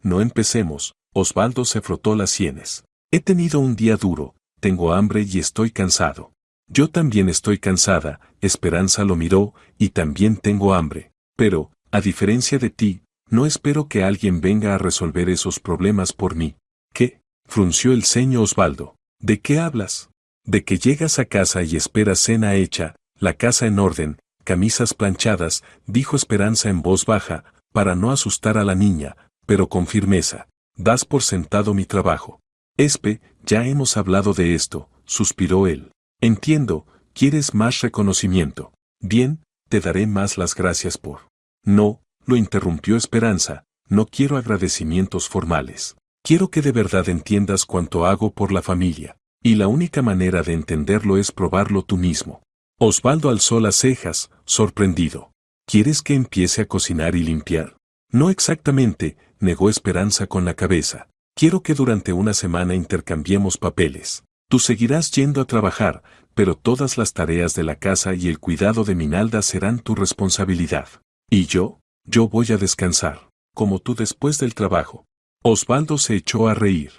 «No empecemos», Osvaldo se frotó las sienes. He tenido un día duro, tengo hambre y estoy cansado. Yo también estoy cansada, Esperanza lo miró, y también tengo hambre. Pero, a diferencia de ti, no espero que alguien venga a resolver esos problemas por mí. ¿Qué? Frunció el ceño Osvaldo. ¿De qué hablas? De que llegas a casa y esperas cena hecha, la casa en orden, camisas planchadas, dijo Esperanza en voz baja, para no asustar a la niña, pero con firmeza. Das por sentado mi trabajo. Ya hemos hablado de esto, suspiró él. Entiendo, quieres más reconocimiento. Bien, te daré más las gracias por. No, lo interrumpió Esperanza, no quiero agradecimientos formales. Quiero que de verdad entiendas cuánto hago por la familia. Y la única manera de entenderlo es probarlo tú mismo. Osvaldo alzó las cejas, sorprendido. ¿Quieres que empiece a cocinar y limpiar? No exactamente, negó Esperanza con la cabeza. Quiero que durante una semana intercambiemos papeles. Tú seguirás yendo a trabajar, pero todas las tareas de la casa y el cuidado de Minalda serán tu responsabilidad. ¿Y yo? Yo voy a descansar, como tú después del trabajo. Osvaldo se echó a reír.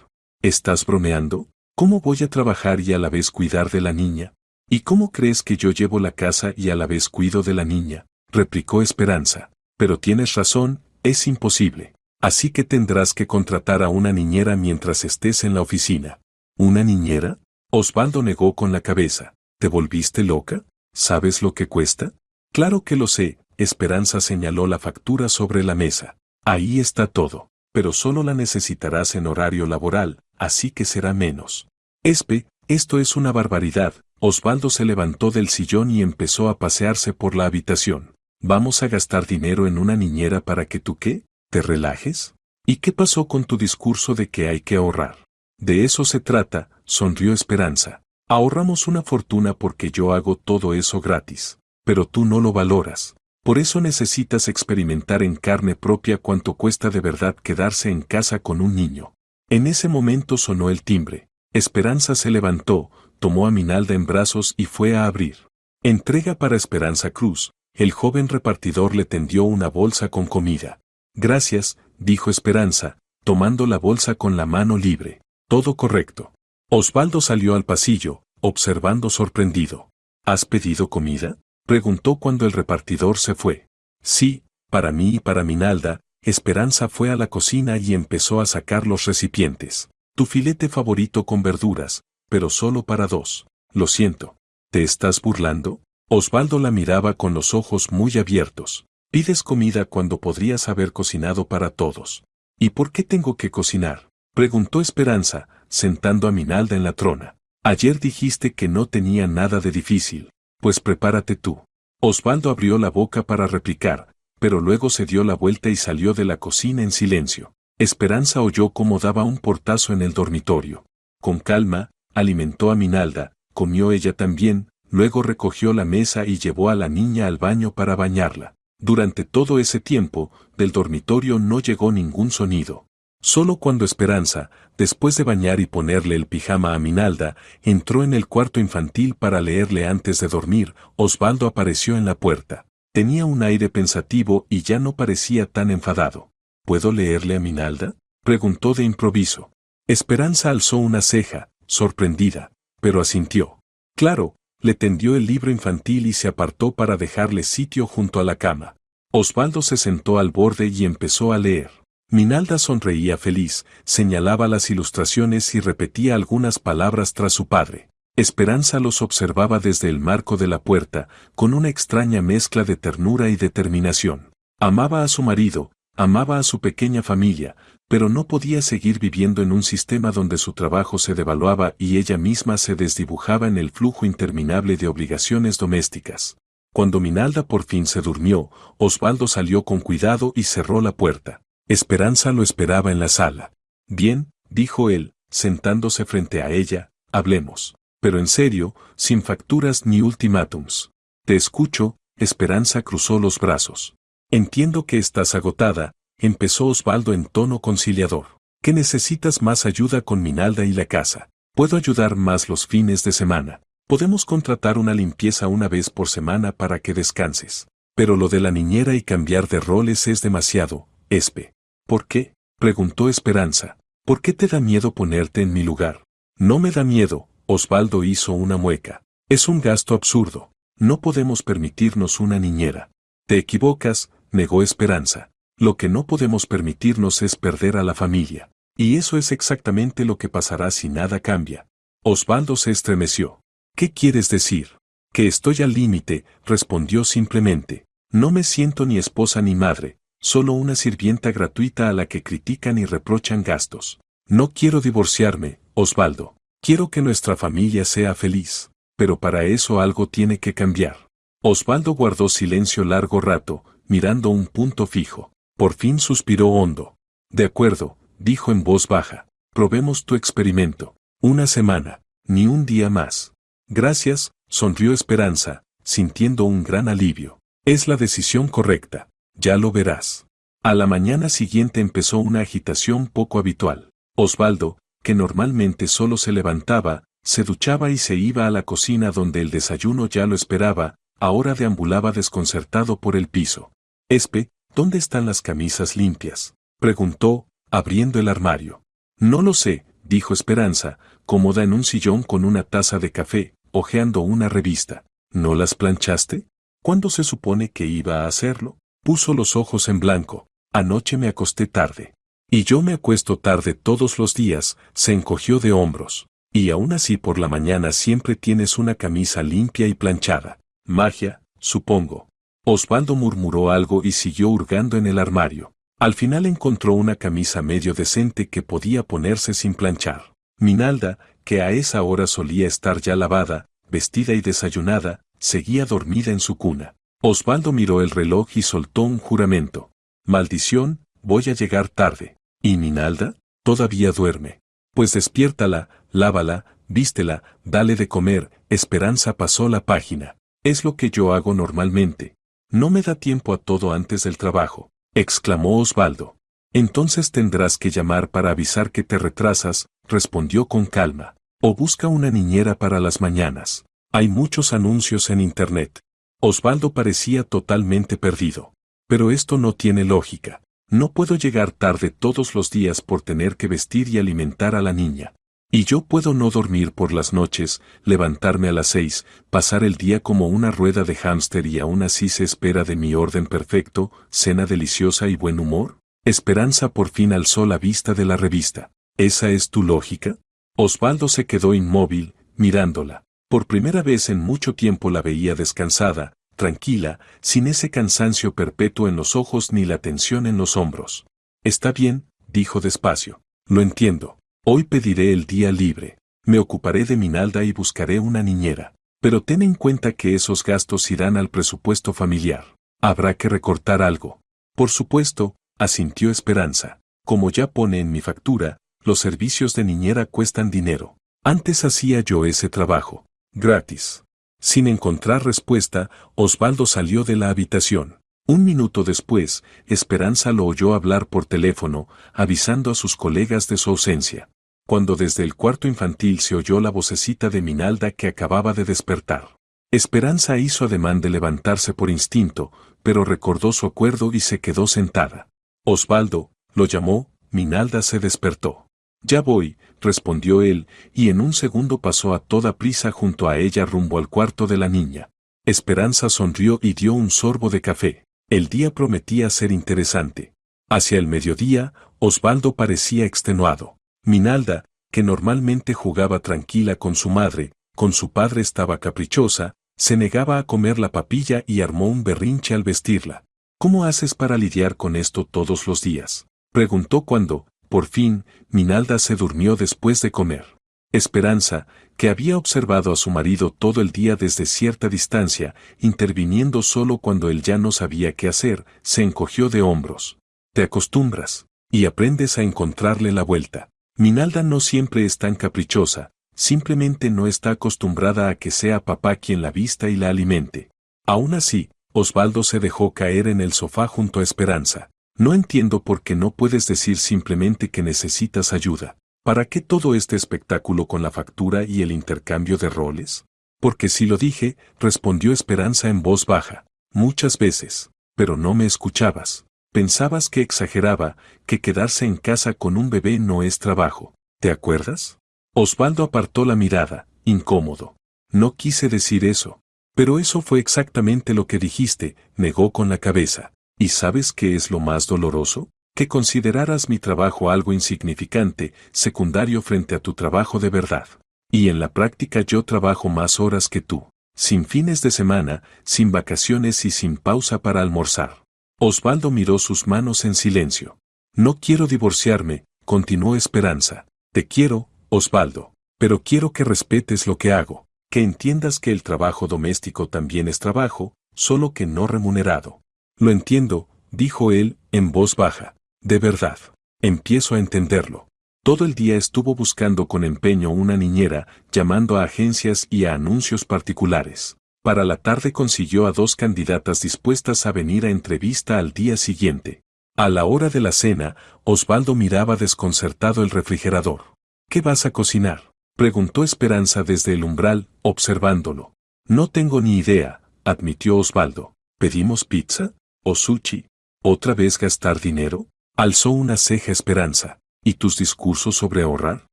¿Estás bromeando? ¿Cómo voy a trabajar y a la vez cuidar de la niña? ¿Y cómo crees que yo llevo la casa y a la vez cuido de la niña? Replicó Esperanza. Pero tienes razón, es imposible. Así que tendrás que contratar a una niñera mientras estés en la oficina. ¿Una niñera? Osvaldo negó con la cabeza. ¿Te volviste loca? ¿Sabes lo que cuesta? Claro que lo sé, Esperanza señaló la factura sobre la mesa. Ahí está todo, pero solo la necesitarás en horario laboral, así que será menos. Esto es una barbaridad. Osvaldo se levantó del sillón y empezó a pasearse por la habitación. ¿Vamos a gastar dinero en una niñera para que tú qué? ¿Te relajes? ¿Y qué pasó con tu discurso de que hay que ahorrar? De eso se trata, sonrió Esperanza. Ahorramos una fortuna porque yo hago todo eso gratis. Pero tú no lo valoras. Por eso necesitas experimentar en carne propia cuánto cuesta de verdad quedarse en casa con un niño. En ese momento sonó el timbre. Esperanza se levantó, tomó a Minalda en brazos y fue a abrir. Entrega para Esperanza Cruz. El joven repartidor le tendió una bolsa con comida. Gracias, dijo Esperanza, tomando la bolsa con la mano libre. Todo correcto. Osvaldo salió al pasillo, observando sorprendido. ¿Has pedido comida? Preguntó cuando el repartidor se fue. Sí, para mí y para Minalda. Esperanza fue a la cocina y empezó a sacar los recipientes. Tu filete favorito con verduras, pero solo para dos. Lo siento. ¿Te estás burlando? Osvaldo la miraba con los ojos muy abiertos. Pides comida cuando podrías haber cocinado para todos. ¿Y por qué tengo que cocinar? Preguntó Esperanza, sentando a Minalda en la trona. Ayer dijiste que no tenía nada de difícil. Pues prepárate tú. Osvaldo abrió la boca para replicar, pero luego se dio la vuelta y salió de la cocina en silencio. Esperanza oyó cómo daba un portazo en el dormitorio. Con calma, alimentó a Minalda, comió ella también, luego recogió la mesa y llevó a la niña al baño para bañarla. Durante todo ese tiempo, del dormitorio no llegó ningún sonido. Solo cuando Esperanza, después de bañar y ponerle el pijama a Minalda, entró en el cuarto infantil para leerle antes de dormir, Osvaldo apareció en la puerta. Tenía un aire pensativo y ya no parecía tan enfadado. ¿Puedo leerle a Minalda? Preguntó de improviso. Esperanza alzó una ceja, sorprendida, pero asintió. Claro, le tendió el libro infantil y se apartó para dejarle sitio junto a la cama. Osvaldo se sentó al borde y empezó a leer. Minalda sonreía feliz, señalaba las ilustraciones y repetía algunas palabras tras su padre. Esperanza los observaba desde el marco de la puerta, con una extraña mezcla de ternura y determinación. Amaba a su marido, amaba a su pequeña familia, pero no podía seguir viviendo en un sistema donde su trabajo se devaluaba y ella misma se desdibujaba en el flujo interminable de obligaciones domésticas. Cuando Minalda por fin se durmió, Osvaldo salió con cuidado y cerró la puerta. Esperanza lo esperaba en la sala. Bien, dijo él, sentándose frente a ella, hablemos. Pero en serio, sin facturas ni ultimátums. Te escucho. Esperanza cruzó los brazos. Entiendo que estás agotada, empezó Osvaldo en tono conciliador. ¿Que necesitas más ayuda con Minalda y la casa? Puedo ayudar más los fines de semana. Podemos contratar una limpieza una vez por semana para que descanses. Pero lo de la niñera y cambiar de roles es demasiado, Espe. ¿Por qué? Preguntó Esperanza. ¿Por qué te da miedo ponerte en mi lugar? No me da miedo, Osvaldo hizo una mueca. Es un gasto absurdo. No podemos permitirnos una niñera. Te equivocas, negó Esperanza. Lo que no podemos permitirnos es perder a la familia. Y eso es exactamente lo que pasará si nada cambia. Osvaldo se estremeció. ¿Qué quieres decir? Que estoy al límite, respondió simplemente. No me siento ni esposa ni madre, solo una sirvienta gratuita a la que critican y reprochan gastos. No quiero divorciarme, Osvaldo. Quiero que nuestra familia sea feliz, pero para eso algo tiene que cambiar. Osvaldo guardó silencio largo rato, mirando un punto fijo. Por fin suspiró hondo. De acuerdo, dijo en voz baja. Probemos tu experimento. Una semana, ni un día más. Gracias, sonrió Esperanza, sintiendo un gran alivio. Es la decisión correcta. Ya lo verás. A la mañana siguiente empezó una agitación poco habitual. Osvaldo, que normalmente solo se levantaba, se duchaba y se iba a la cocina donde el desayuno ya lo esperaba, ahora deambulaba desconcertado por el piso. Espe, ¿dónde están las camisas limpias?, preguntó, abriendo el armario. No lo sé, dijo Esperanza, cómoda en un sillón con una taza de café, hojeando una revista. ¿No las planchaste? ¿Cuándo se supone que iba a hacerlo? Puso los ojos en blanco. Anoche me acosté tarde. Y yo me acuesto tarde todos los días, se encogió de hombros. Y aún así por la mañana siempre tienes una camisa limpia y planchada. Magia, supongo. Osvaldo murmuró algo y siguió hurgando en el armario. Al final encontró una camisa medio decente que podía ponerse sin planchar. Minalda, que a esa hora solía estar ya lavada, vestida y desayunada, seguía dormida en su cuna. Osvaldo miró el reloj y soltó un juramento. Maldición, voy a llegar tarde. ¿Y Minalda? Todavía duerme. Pues despiértala, lávala, vístela, dale de comer. Esperanza pasó la página. Es lo que yo hago normalmente. No me da tiempo a todo antes del trabajo, exclamó Osvaldo. Entonces tendrás que llamar para avisar que te retrasas, respondió con calma. O busca una niñera para las mañanas. Hay muchos anuncios en internet. Osvaldo parecía totalmente perdido. Pero esto no tiene lógica. No puedo llegar tarde todos los días por tener que vestir y alimentar a la niña. Y yo puedo no dormir por las noches, levantarme a las 6, pasar el día como una rueda de hámster y aún así se espera de mi orden perfecto, cena deliciosa y buen humor. Esperanza por fin alzó la vista de la revista. ¿Esa es tu lógica? Osvaldo se quedó inmóvil, mirándola. Por primera vez en mucho tiempo la veía descansada, tranquila, sin ese cansancio perpetuo en los ojos ni la tensión en los hombros. Está bien, dijo despacio. Lo entiendo. Hoy pediré el día libre. Me ocuparé de Minalda y buscaré una niñera. Pero ten en cuenta que esos gastos irán al presupuesto familiar. Habrá que recortar algo. Por supuesto, asintió Esperanza. Como ya pone en mi factura, los servicios de niñera cuestan dinero. Antes hacía yo ese trabajo. Gratis. Sin encontrar respuesta, Osvaldo salió de la habitación. Un minuto después, Esperanza lo oyó hablar por teléfono, avisando a sus colegas de su ausencia. Cuando desde el cuarto infantil se oyó la vocecita de Minalda que acababa de despertar. Esperanza hizo ademán de levantarse por instinto, pero recordó su acuerdo y se quedó sentada. Osvaldo, lo llamó, Minalda se despertó. Ya voy, respondió él, y en un segundo pasó a toda prisa junto a ella rumbo al cuarto de la niña. Esperanza sonrió y dio un sorbo de café. El día prometía ser interesante. Hacia el mediodía, Osvaldo parecía extenuado. Minalda, que normalmente jugaba tranquila con su madre, con su padre estaba caprichosa, se negaba a comer la papilla y armó un berrinche al vestirla. ¿Cómo haces para lidiar con esto todos los días?, preguntó cuando, por fin, Minalda se durmió después de comer. Esperanza, que había observado a su marido todo el día desde cierta distancia, interviniendo solo cuando él ya no sabía qué hacer, se encogió de hombros. Te acostumbras, y aprendes a encontrarle la vuelta. Minalda no siempre es tan caprichosa, simplemente no está acostumbrada a que sea papá quien la vista y la alimente. Aún así, Osvaldo se dejó caer en el sofá junto a Esperanza. No entiendo por qué no puedes decir simplemente que necesitas ayuda. ¿Para qué todo este espectáculo con la factura y el intercambio de roles? Porque sí lo dije, respondió Esperanza en voz baja. Muchas veces. Pero no me escuchabas. Pensabas que exageraba, que quedarse en casa con un bebé no es trabajo. ¿Te acuerdas? Osvaldo apartó la mirada, incómodo. No quise decir eso. Pero eso fue exactamente lo que dijiste, negó con la cabeza. ¿Y sabes qué es lo más doloroso? Que consideraras mi trabajo algo insignificante, secundario frente a tu trabajo de verdad. Y en la práctica yo trabajo más horas que tú, sin fines de semana, sin vacaciones y sin pausa para almorzar. Osvaldo miró sus manos en silencio. No quiero divorciarme, continuó Esperanza. Te quiero, Osvaldo, pero quiero que respetes lo que hago, que entiendas que el trabajo doméstico también es trabajo, solo que no remunerado. Lo entiendo, dijo él, en voz baja. De verdad, empiezo a entenderlo. Todo el día estuvo buscando con empeño una niñera, llamando a agencias y a anuncios particulares. Para la tarde consiguió a 2 candidatas dispuestas a venir a entrevista al día siguiente. A la hora de la cena, Osvaldo miraba desconcertado el refrigerador. ¿Qué vas a cocinar?, preguntó Esperanza desde el umbral, observándolo. No tengo ni idea, admitió Osvaldo. ¿Pedimos pizza? ¿O sushi? ¿Otra vez gastar dinero? Alzó una ceja Esperanza. ¿Y tus discursos sobre ahorrar?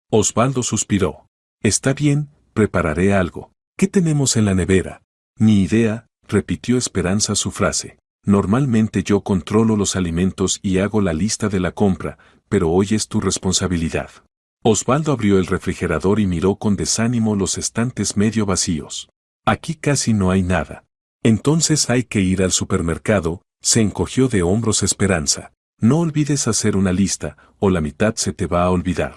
Osvaldo suspiró. Está bien, prepararé algo. ¿Qué tenemos en la nevera? Ni idea, repitió Esperanza su frase. Normalmente yo controlo los alimentos y hago la lista de la compra, pero hoy es tu responsabilidad. Osvaldo abrió el refrigerador y miró con desánimo los estantes medio vacíos. Aquí casi no hay nada. Entonces hay que ir al supermercado, se encogió de hombros Esperanza. No olvides hacer una lista, o la mitad se te va a olvidar.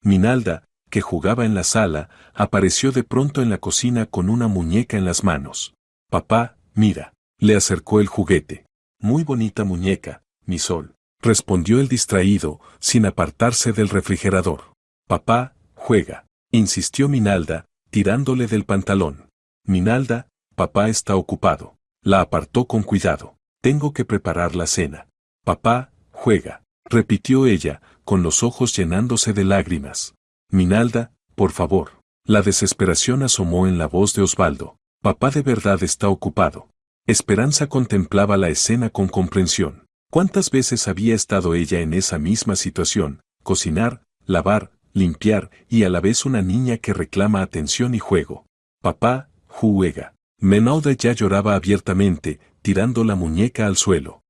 Minalda, que jugaba en la sala, apareció de pronto en la cocina con una muñeca en las manos. Papá, mira, le acercó el juguete. Muy bonita muñeca, mi sol, respondió el distraído, sin apartarse del refrigerador. Papá, juega, insistió Minalda, tirándole del pantalón. Minalda, papá está ocupado. La apartó con cuidado. Tengo que preparar la cena. Papá, juega, repitió ella, con los ojos llenándose de lágrimas. Minalda, por favor. La desesperación asomó en la voz de Osvaldo. Papá de verdad está ocupado. Esperanza contemplaba la escena con comprensión. ¿Cuántas veces había estado ella en esa misma situación? Cocinar, lavar, limpiar y a la vez una niña que reclama atención y juego. Papá, juega. Minalda ya lloraba abiertamente, tirando la muñeca al suelo.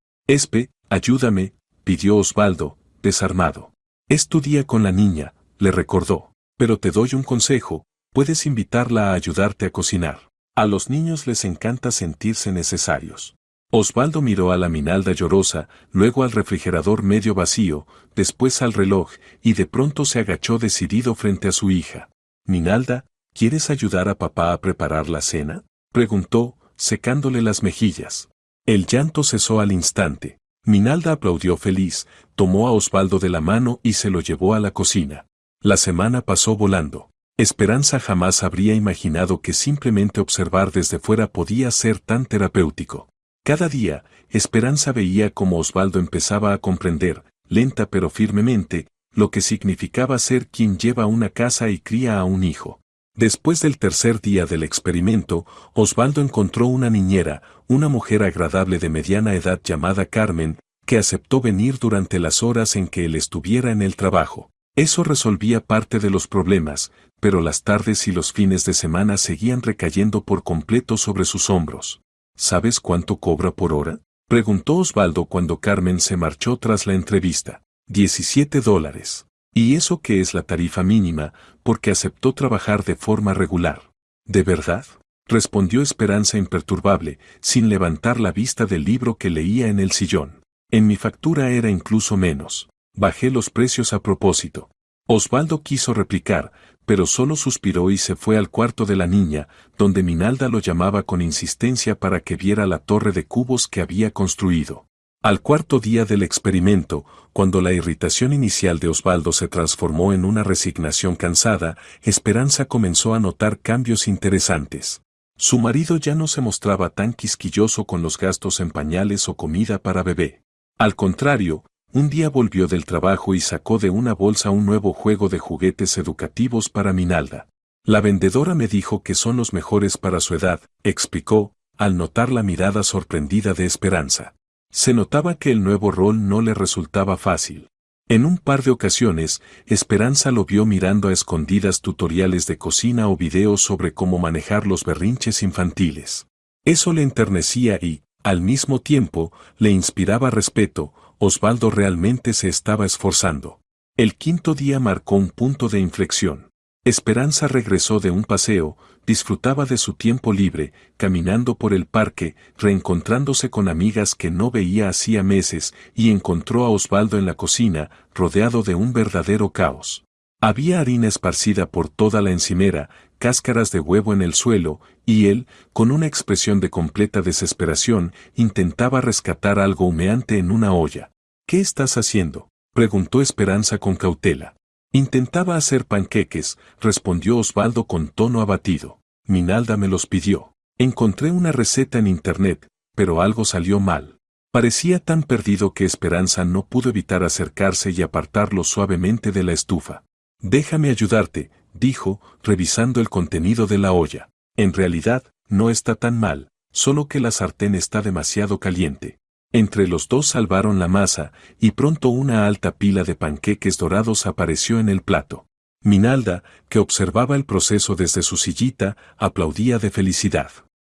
Ayúdame, pidió Osvaldo, desarmado. Es tu día con la niña, le recordó. Pero te doy un consejo, puedes invitarla a ayudarte a cocinar. A los niños les encanta sentirse necesarios. Osvaldo miró a la Minalda llorosa, luego al refrigerador medio vacío, después al reloj, y de pronto se agachó decidido frente a su hija. Minalda, ¿quieres ayudar a papá a preparar la cena?, preguntó, secándole las mejillas. El llanto cesó al instante. Minalda aplaudió feliz, tomó a Osvaldo de la mano y se lo llevó a la cocina. La semana pasó volando. Esperanza jamás habría imaginado que simplemente observar desde fuera podía ser tan terapéutico. Cada día, Esperanza veía cómo Osvaldo empezaba a comprender, lenta pero firmemente, lo que significaba ser quien lleva una casa y cría a un hijo. Después del tercer día del experimento, Osvaldo encontró una niñera, una mujer agradable de mediana edad llamada Carmen, que aceptó venir durante las horas en que él estuviera en el trabajo. Eso resolvía parte de los problemas, pero las tardes y los fines de semana seguían recayendo por completo sobre sus hombros. ¿Sabes cuánto cobra por hora?, preguntó Osvaldo cuando Carmen se marchó tras la entrevista. $17. ¿Y eso que es la tarifa mínima, porque aceptó trabajar de forma regular? ¿De verdad?, respondió Esperanza imperturbable, sin levantar la vista del libro que leía en el sillón. En mi factura era incluso menos. Bajé los precios a propósito. Osvaldo quiso replicar, pero solo suspiró y se fue al cuarto de la niña, donde Minalda lo llamaba con insistencia para que viera la torre de cubos que había construido. Al cuarto día del experimento, cuando la irritación inicial de Osvaldo se transformó en una resignación cansada, Esperanza comenzó a notar cambios interesantes. Su marido ya no se mostraba tan quisquilloso con los gastos en pañales o comida para bebé. Al contrario, un día volvió del trabajo y sacó de una bolsa un nuevo juego de juguetes educativos para Minalda. La vendedora me dijo que son los mejores para su edad, explicó, al notar la mirada sorprendida de Esperanza. Se notaba que el nuevo rol no le resultaba fácil. En un par de ocasiones, Esperanza lo vio mirando a escondidas tutoriales de cocina o videos sobre cómo manejar los berrinches infantiles. Eso le enternecía y, al mismo tiempo, le inspiraba respeto. Osvaldo realmente se estaba esforzando. El quinto día marcó un punto de inflexión. Esperanza regresó de un paseo, disfrutaba de su tiempo libre, caminando por el parque, reencontrándose con amigas que no veía hacía meses, y encontró a Osvaldo en la cocina, rodeado de un verdadero caos. Había harina esparcida por toda la encimera, cáscaras de huevo en el suelo, y él, con una expresión de completa desesperación, intentaba rescatar algo humeante en una olla. ¿Qué estás haciendo?, preguntó Esperanza con cautela. Intentaba hacer panqueques, respondió Osvaldo con tono abatido. Minalda me los pidió. Encontré una receta en internet, pero algo salió mal. Parecía tan perdido que Esperanza no pudo evitar acercarse y apartarlo suavemente de la estufa. Déjame ayudarte, dijo, revisando el contenido de la olla. En realidad, no está tan mal, solo que la sartén está demasiado caliente. Entre los dos salvaron la masa, y pronto una alta pila de panqueques dorados apareció en el plato. Minalda, que observaba el proceso desde su sillita, aplaudía de felicidad.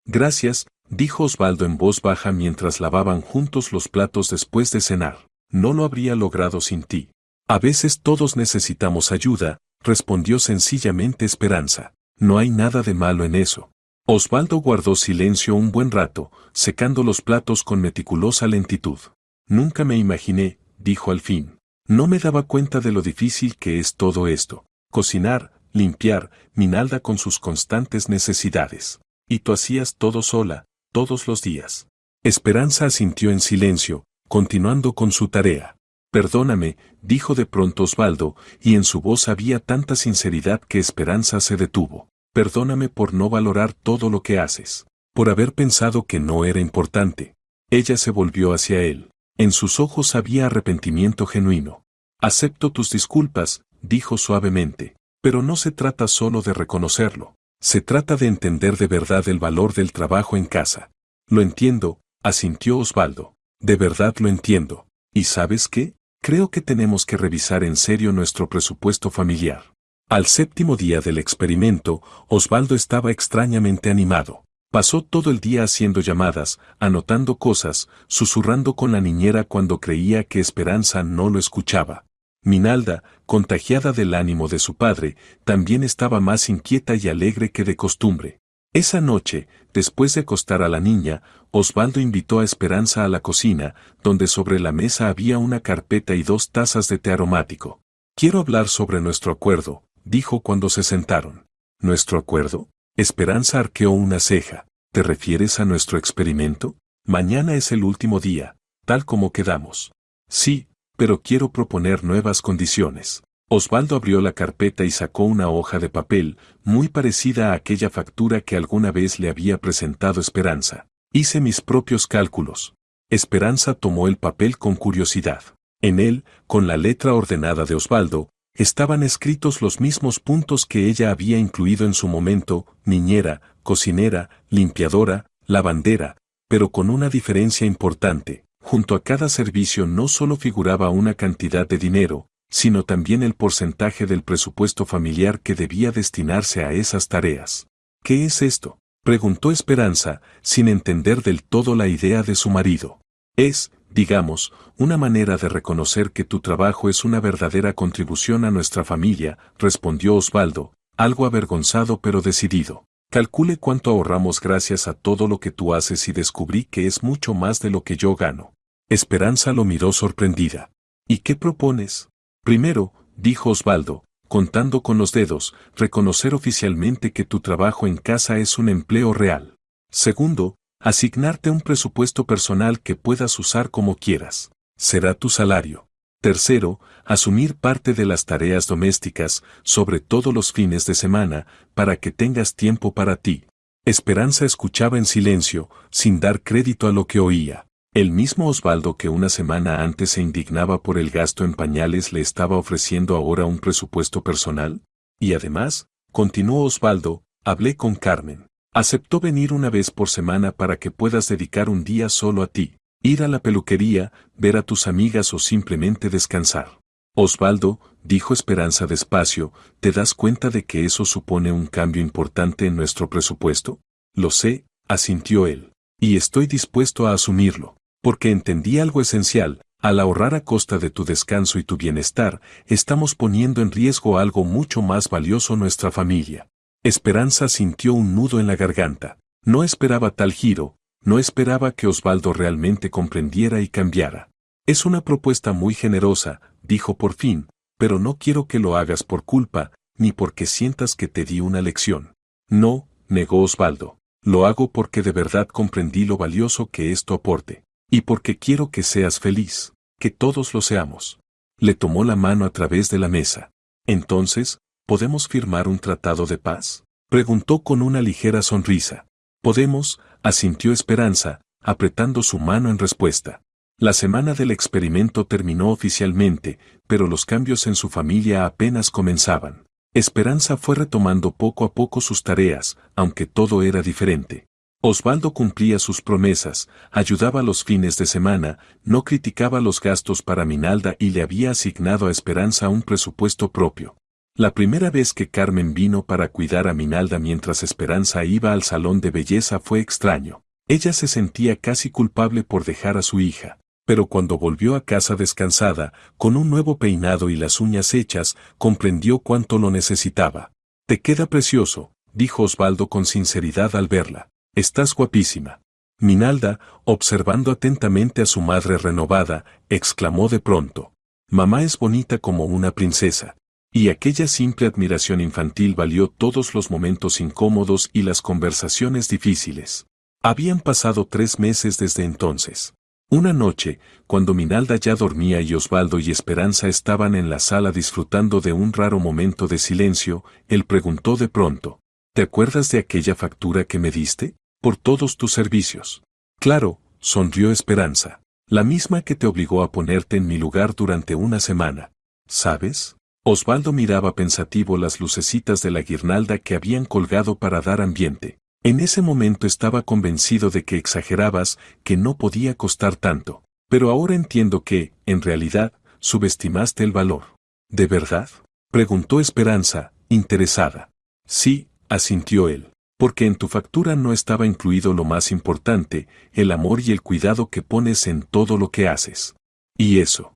Gracias, dijo Osvaldo en voz baja mientras lavaban juntos los platos después de cenar. No lo habría logrado sin ti. A veces todos necesitamos ayuda, respondió sencillamente Esperanza. No hay nada de malo en eso. Osvaldo guardó silencio un buen rato, secando los platos con meticulosa lentitud. Nunca me imaginé, dijo al fin. No me daba cuenta de lo difícil que es todo esto. Cocinar, limpiar, Minalda con sus constantes necesidades. Y tú hacías todo sola, todos los días. Esperanza asintió en silencio, continuando con su tarea. Perdóname, dijo de pronto Osvaldo, y en su voz había tanta sinceridad que Esperanza se detuvo. Perdóname por no valorar todo lo que haces, por haber pensado que no era importante. Ella se volvió hacia él. En sus ojos había arrepentimiento genuino. Acepto tus disculpas, dijo suavemente, pero no se trata solo de reconocerlo. Se trata de entender de verdad el valor del trabajo en casa. Lo entiendo, asintió Osvaldo. De verdad lo entiendo. ¿Y sabes qué? Creo que tenemos que revisar en serio nuestro presupuesto familiar. Al séptimo día del experimento, Osvaldo estaba extrañamente animado. Pasó todo el día haciendo llamadas, anotando cosas, susurrando con la niñera cuando creía que Esperanza no lo escuchaba. Minalda, contagiada del ánimo de su padre, también estaba más inquieta y alegre que de costumbre. Esa noche, después de acostar a la niña, Osvaldo invitó a Esperanza a la cocina, donde sobre la mesa había una carpeta y 2 tazas de té aromático. Quiero hablar sobre nuestro acuerdo, dijo cuando se sentaron. ¿Nuestro acuerdo? Esperanza arqueó una ceja. ¿Te refieres a nuestro experimento? Mañana es el último día, tal como quedamos. Sí, pero quiero proponer nuevas condiciones. Osvaldo abrió la carpeta y sacó una hoja de papel, muy parecida a aquella factura que alguna vez le había presentado Esperanza. Hice mis propios cálculos. Esperanza tomó el papel con curiosidad. En él, con la letra ordenada de Osvaldo, estaban escritos los mismos puntos que ella había incluido en su momento: niñera, cocinera, limpiadora, lavandera, pero con una diferencia importante. Junto a cada servicio no solo figuraba una cantidad de dinero, sino también el porcentaje del presupuesto familiar que debía destinarse a esas tareas. ¿Qué es esto?, preguntó Esperanza, sin entender del todo la idea de su marido. Es, digamos, una manera de reconocer que tu trabajo es una verdadera contribución a nuestra familia, respondió Osvaldo, algo avergonzado pero decidido. Calcule cuánto ahorramos gracias a todo lo que tú haces y descubrí que es mucho más de lo que yo gano. Esperanza lo miró sorprendida. ¿Y qué propones? Primero, dijo Osvaldo, contando con los dedos, reconocer oficialmente que tu trabajo en casa es un empleo real. Segundo, asignarte un presupuesto personal que puedas usar como quieras. Será tu salario. Tercero, asumir parte de las tareas domésticas, sobre todo los fines de semana, para que tengas tiempo para ti. Esperanza escuchaba en silencio, sin dar crédito a lo que oía. El mismo Osvaldo que una semana antes se indignaba por el gasto en pañales le estaba ofreciendo ahora un presupuesto personal. Y además, continuó Osvaldo, hablé con Carmen. Aceptó venir una vez por semana para que puedas dedicar un día solo a ti. Ir a la peluquería, ver a tus amigas o simplemente descansar. Osvaldo, dijo Esperanza despacio, ¿te das cuenta de que eso supone un cambio importante en nuestro presupuesto? Lo sé, asintió él. Y estoy dispuesto a asumirlo, porque entendí algo esencial. Al ahorrar a costa de tu descanso y tu bienestar, estamos poniendo en riesgo algo mucho más valioso: nuestra familia. Esperanza sintió un nudo en la garganta. No esperaba tal giro, no esperaba que Osvaldo realmente comprendiera y cambiara. Es una propuesta muy generosa, dijo por fin, pero no quiero que lo hagas por culpa, ni porque sientas que te di una lección. No, negó Osvaldo. Lo hago porque de verdad comprendí lo valioso que es tu aporte. Y porque quiero que seas feliz, que todos lo seamos. Le tomó la mano a través de la mesa. Entonces, ¿podemos firmar un tratado de paz? Preguntó con una ligera sonrisa. Podemos, asintió Esperanza, apretando su mano en respuesta. La semana del experimento terminó oficialmente, pero los cambios en su familia apenas comenzaban. Esperanza fue retomando poco a poco sus tareas, aunque todo era diferente. Osvaldo cumplía sus promesas, ayudaba los fines de semana, no criticaba los gastos para Minalda y le había asignado a Esperanza un presupuesto propio. La primera vez que Carmen vino para cuidar a Minalda mientras Esperanza iba al salón de belleza fue extraño. Ella se sentía casi culpable por dejar a su hija, pero cuando volvió a casa descansada, con un nuevo peinado y las uñas hechas, comprendió cuánto lo necesitaba. Te queda precioso, dijo Osvaldo con sinceridad al verla. Estás guapísima. Minalda, observando atentamente a su madre renovada, exclamó de pronto. Mamá es bonita como una princesa. Y aquella simple admiración infantil valió todos los momentos incómodos y las conversaciones difíciles. Habían pasado 3 meses desde entonces. Una noche, cuando Minalda ya dormía y Osvaldo y Esperanza estaban en la sala disfrutando de un raro momento de silencio, él preguntó de pronto, ¿te acuerdas de aquella factura que me diste? Por todos tus servicios. Claro, sonrió Esperanza. La misma que te obligó a ponerte en mi lugar durante una semana. ¿Sabes? Osvaldo miraba pensativo las lucecitas de la guirnalda que habían colgado para dar ambiente. En ese momento estaba convencido de que exagerabas, que no podía costar tanto. Pero ahora entiendo que, en realidad, subestimaste el valor. ¿De verdad? Preguntó Esperanza, interesada. Sí, asintió él. Porque en tu factura no estaba incluido lo más importante, el amor y el cuidado que pones en todo lo que haces. Y eso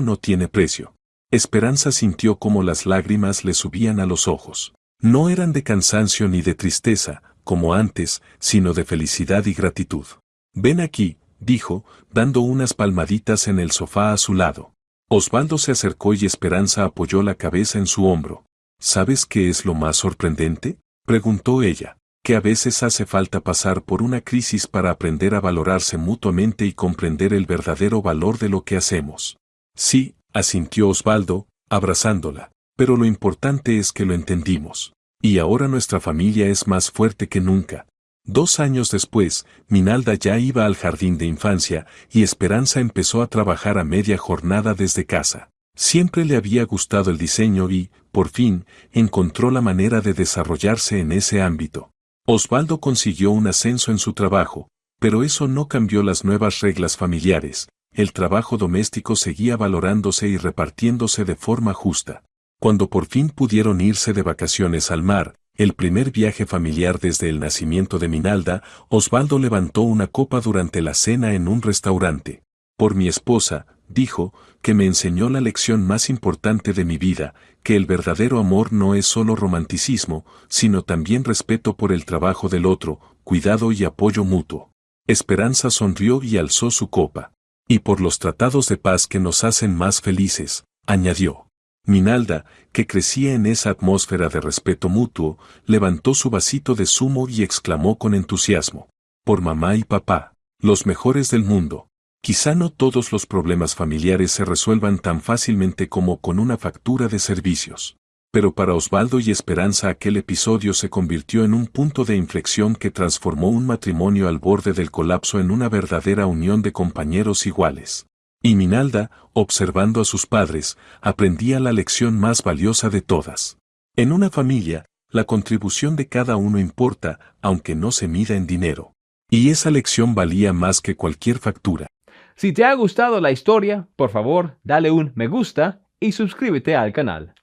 no tiene precio. Esperanza sintió como las lágrimas le subían a los ojos. No eran de cansancio ni de tristeza, como antes, sino de felicidad y gratitud. Ven aquí, dijo, dando unas palmaditas en el sofá a su lado. Osvaldo se acercó y Esperanza apoyó la cabeza en su hombro. ¿Sabes qué es lo más sorprendente? Preguntó ella. Que a veces hace falta pasar por una crisis para aprender a valorarse mutuamente y comprender el verdadero valor de lo que hacemos. Sí, asintió Osvaldo, abrazándola, pero lo importante es que lo entendimos. Y ahora nuestra familia es más fuerte que nunca. 2 años después, Minalda ya iba al jardín de infancia y Esperanza empezó a trabajar a media jornada desde casa. Siempre le había gustado el diseño y, por fin, encontró la manera de desarrollarse en ese ámbito. Osvaldo consiguió un ascenso en su trabajo, pero eso no cambió las nuevas reglas familiares. El trabajo doméstico seguía valorándose y repartiéndose de forma justa. Cuando por fin pudieron irse de vacaciones al mar, el primer viaje familiar desde el nacimiento de Minalda, Osvaldo levantó una copa durante la cena en un restaurante. Por mi esposa, dijo, que me enseñó la lección más importante de mi vida, que el verdadero amor no es solo romanticismo, sino también respeto por el trabajo del otro, cuidado y apoyo mutuo. Esperanza sonrió y alzó su copa. Y por los tratados de paz que nos hacen más felices, añadió. Minalda, que crecía en esa atmósfera de respeto mutuo, levantó su vasito de zumo y exclamó con entusiasmo. Por mamá y papá, los mejores del mundo. Quizá no todos los problemas familiares se resuelvan tan fácilmente como con una factura de servicios. Pero para Osvaldo y Esperanza aquel episodio se convirtió en un punto de inflexión que transformó un matrimonio al borde del colapso en una verdadera unión de compañeros iguales. Y Minalda, observando a sus padres, aprendía la lección más valiosa de todas. En una familia, la contribución de cada uno importa, aunque no se mida en dinero. Y esa lección valía más que cualquier factura. Si te ha gustado la historia, por favor, dale un me gusta y suscríbete al canal.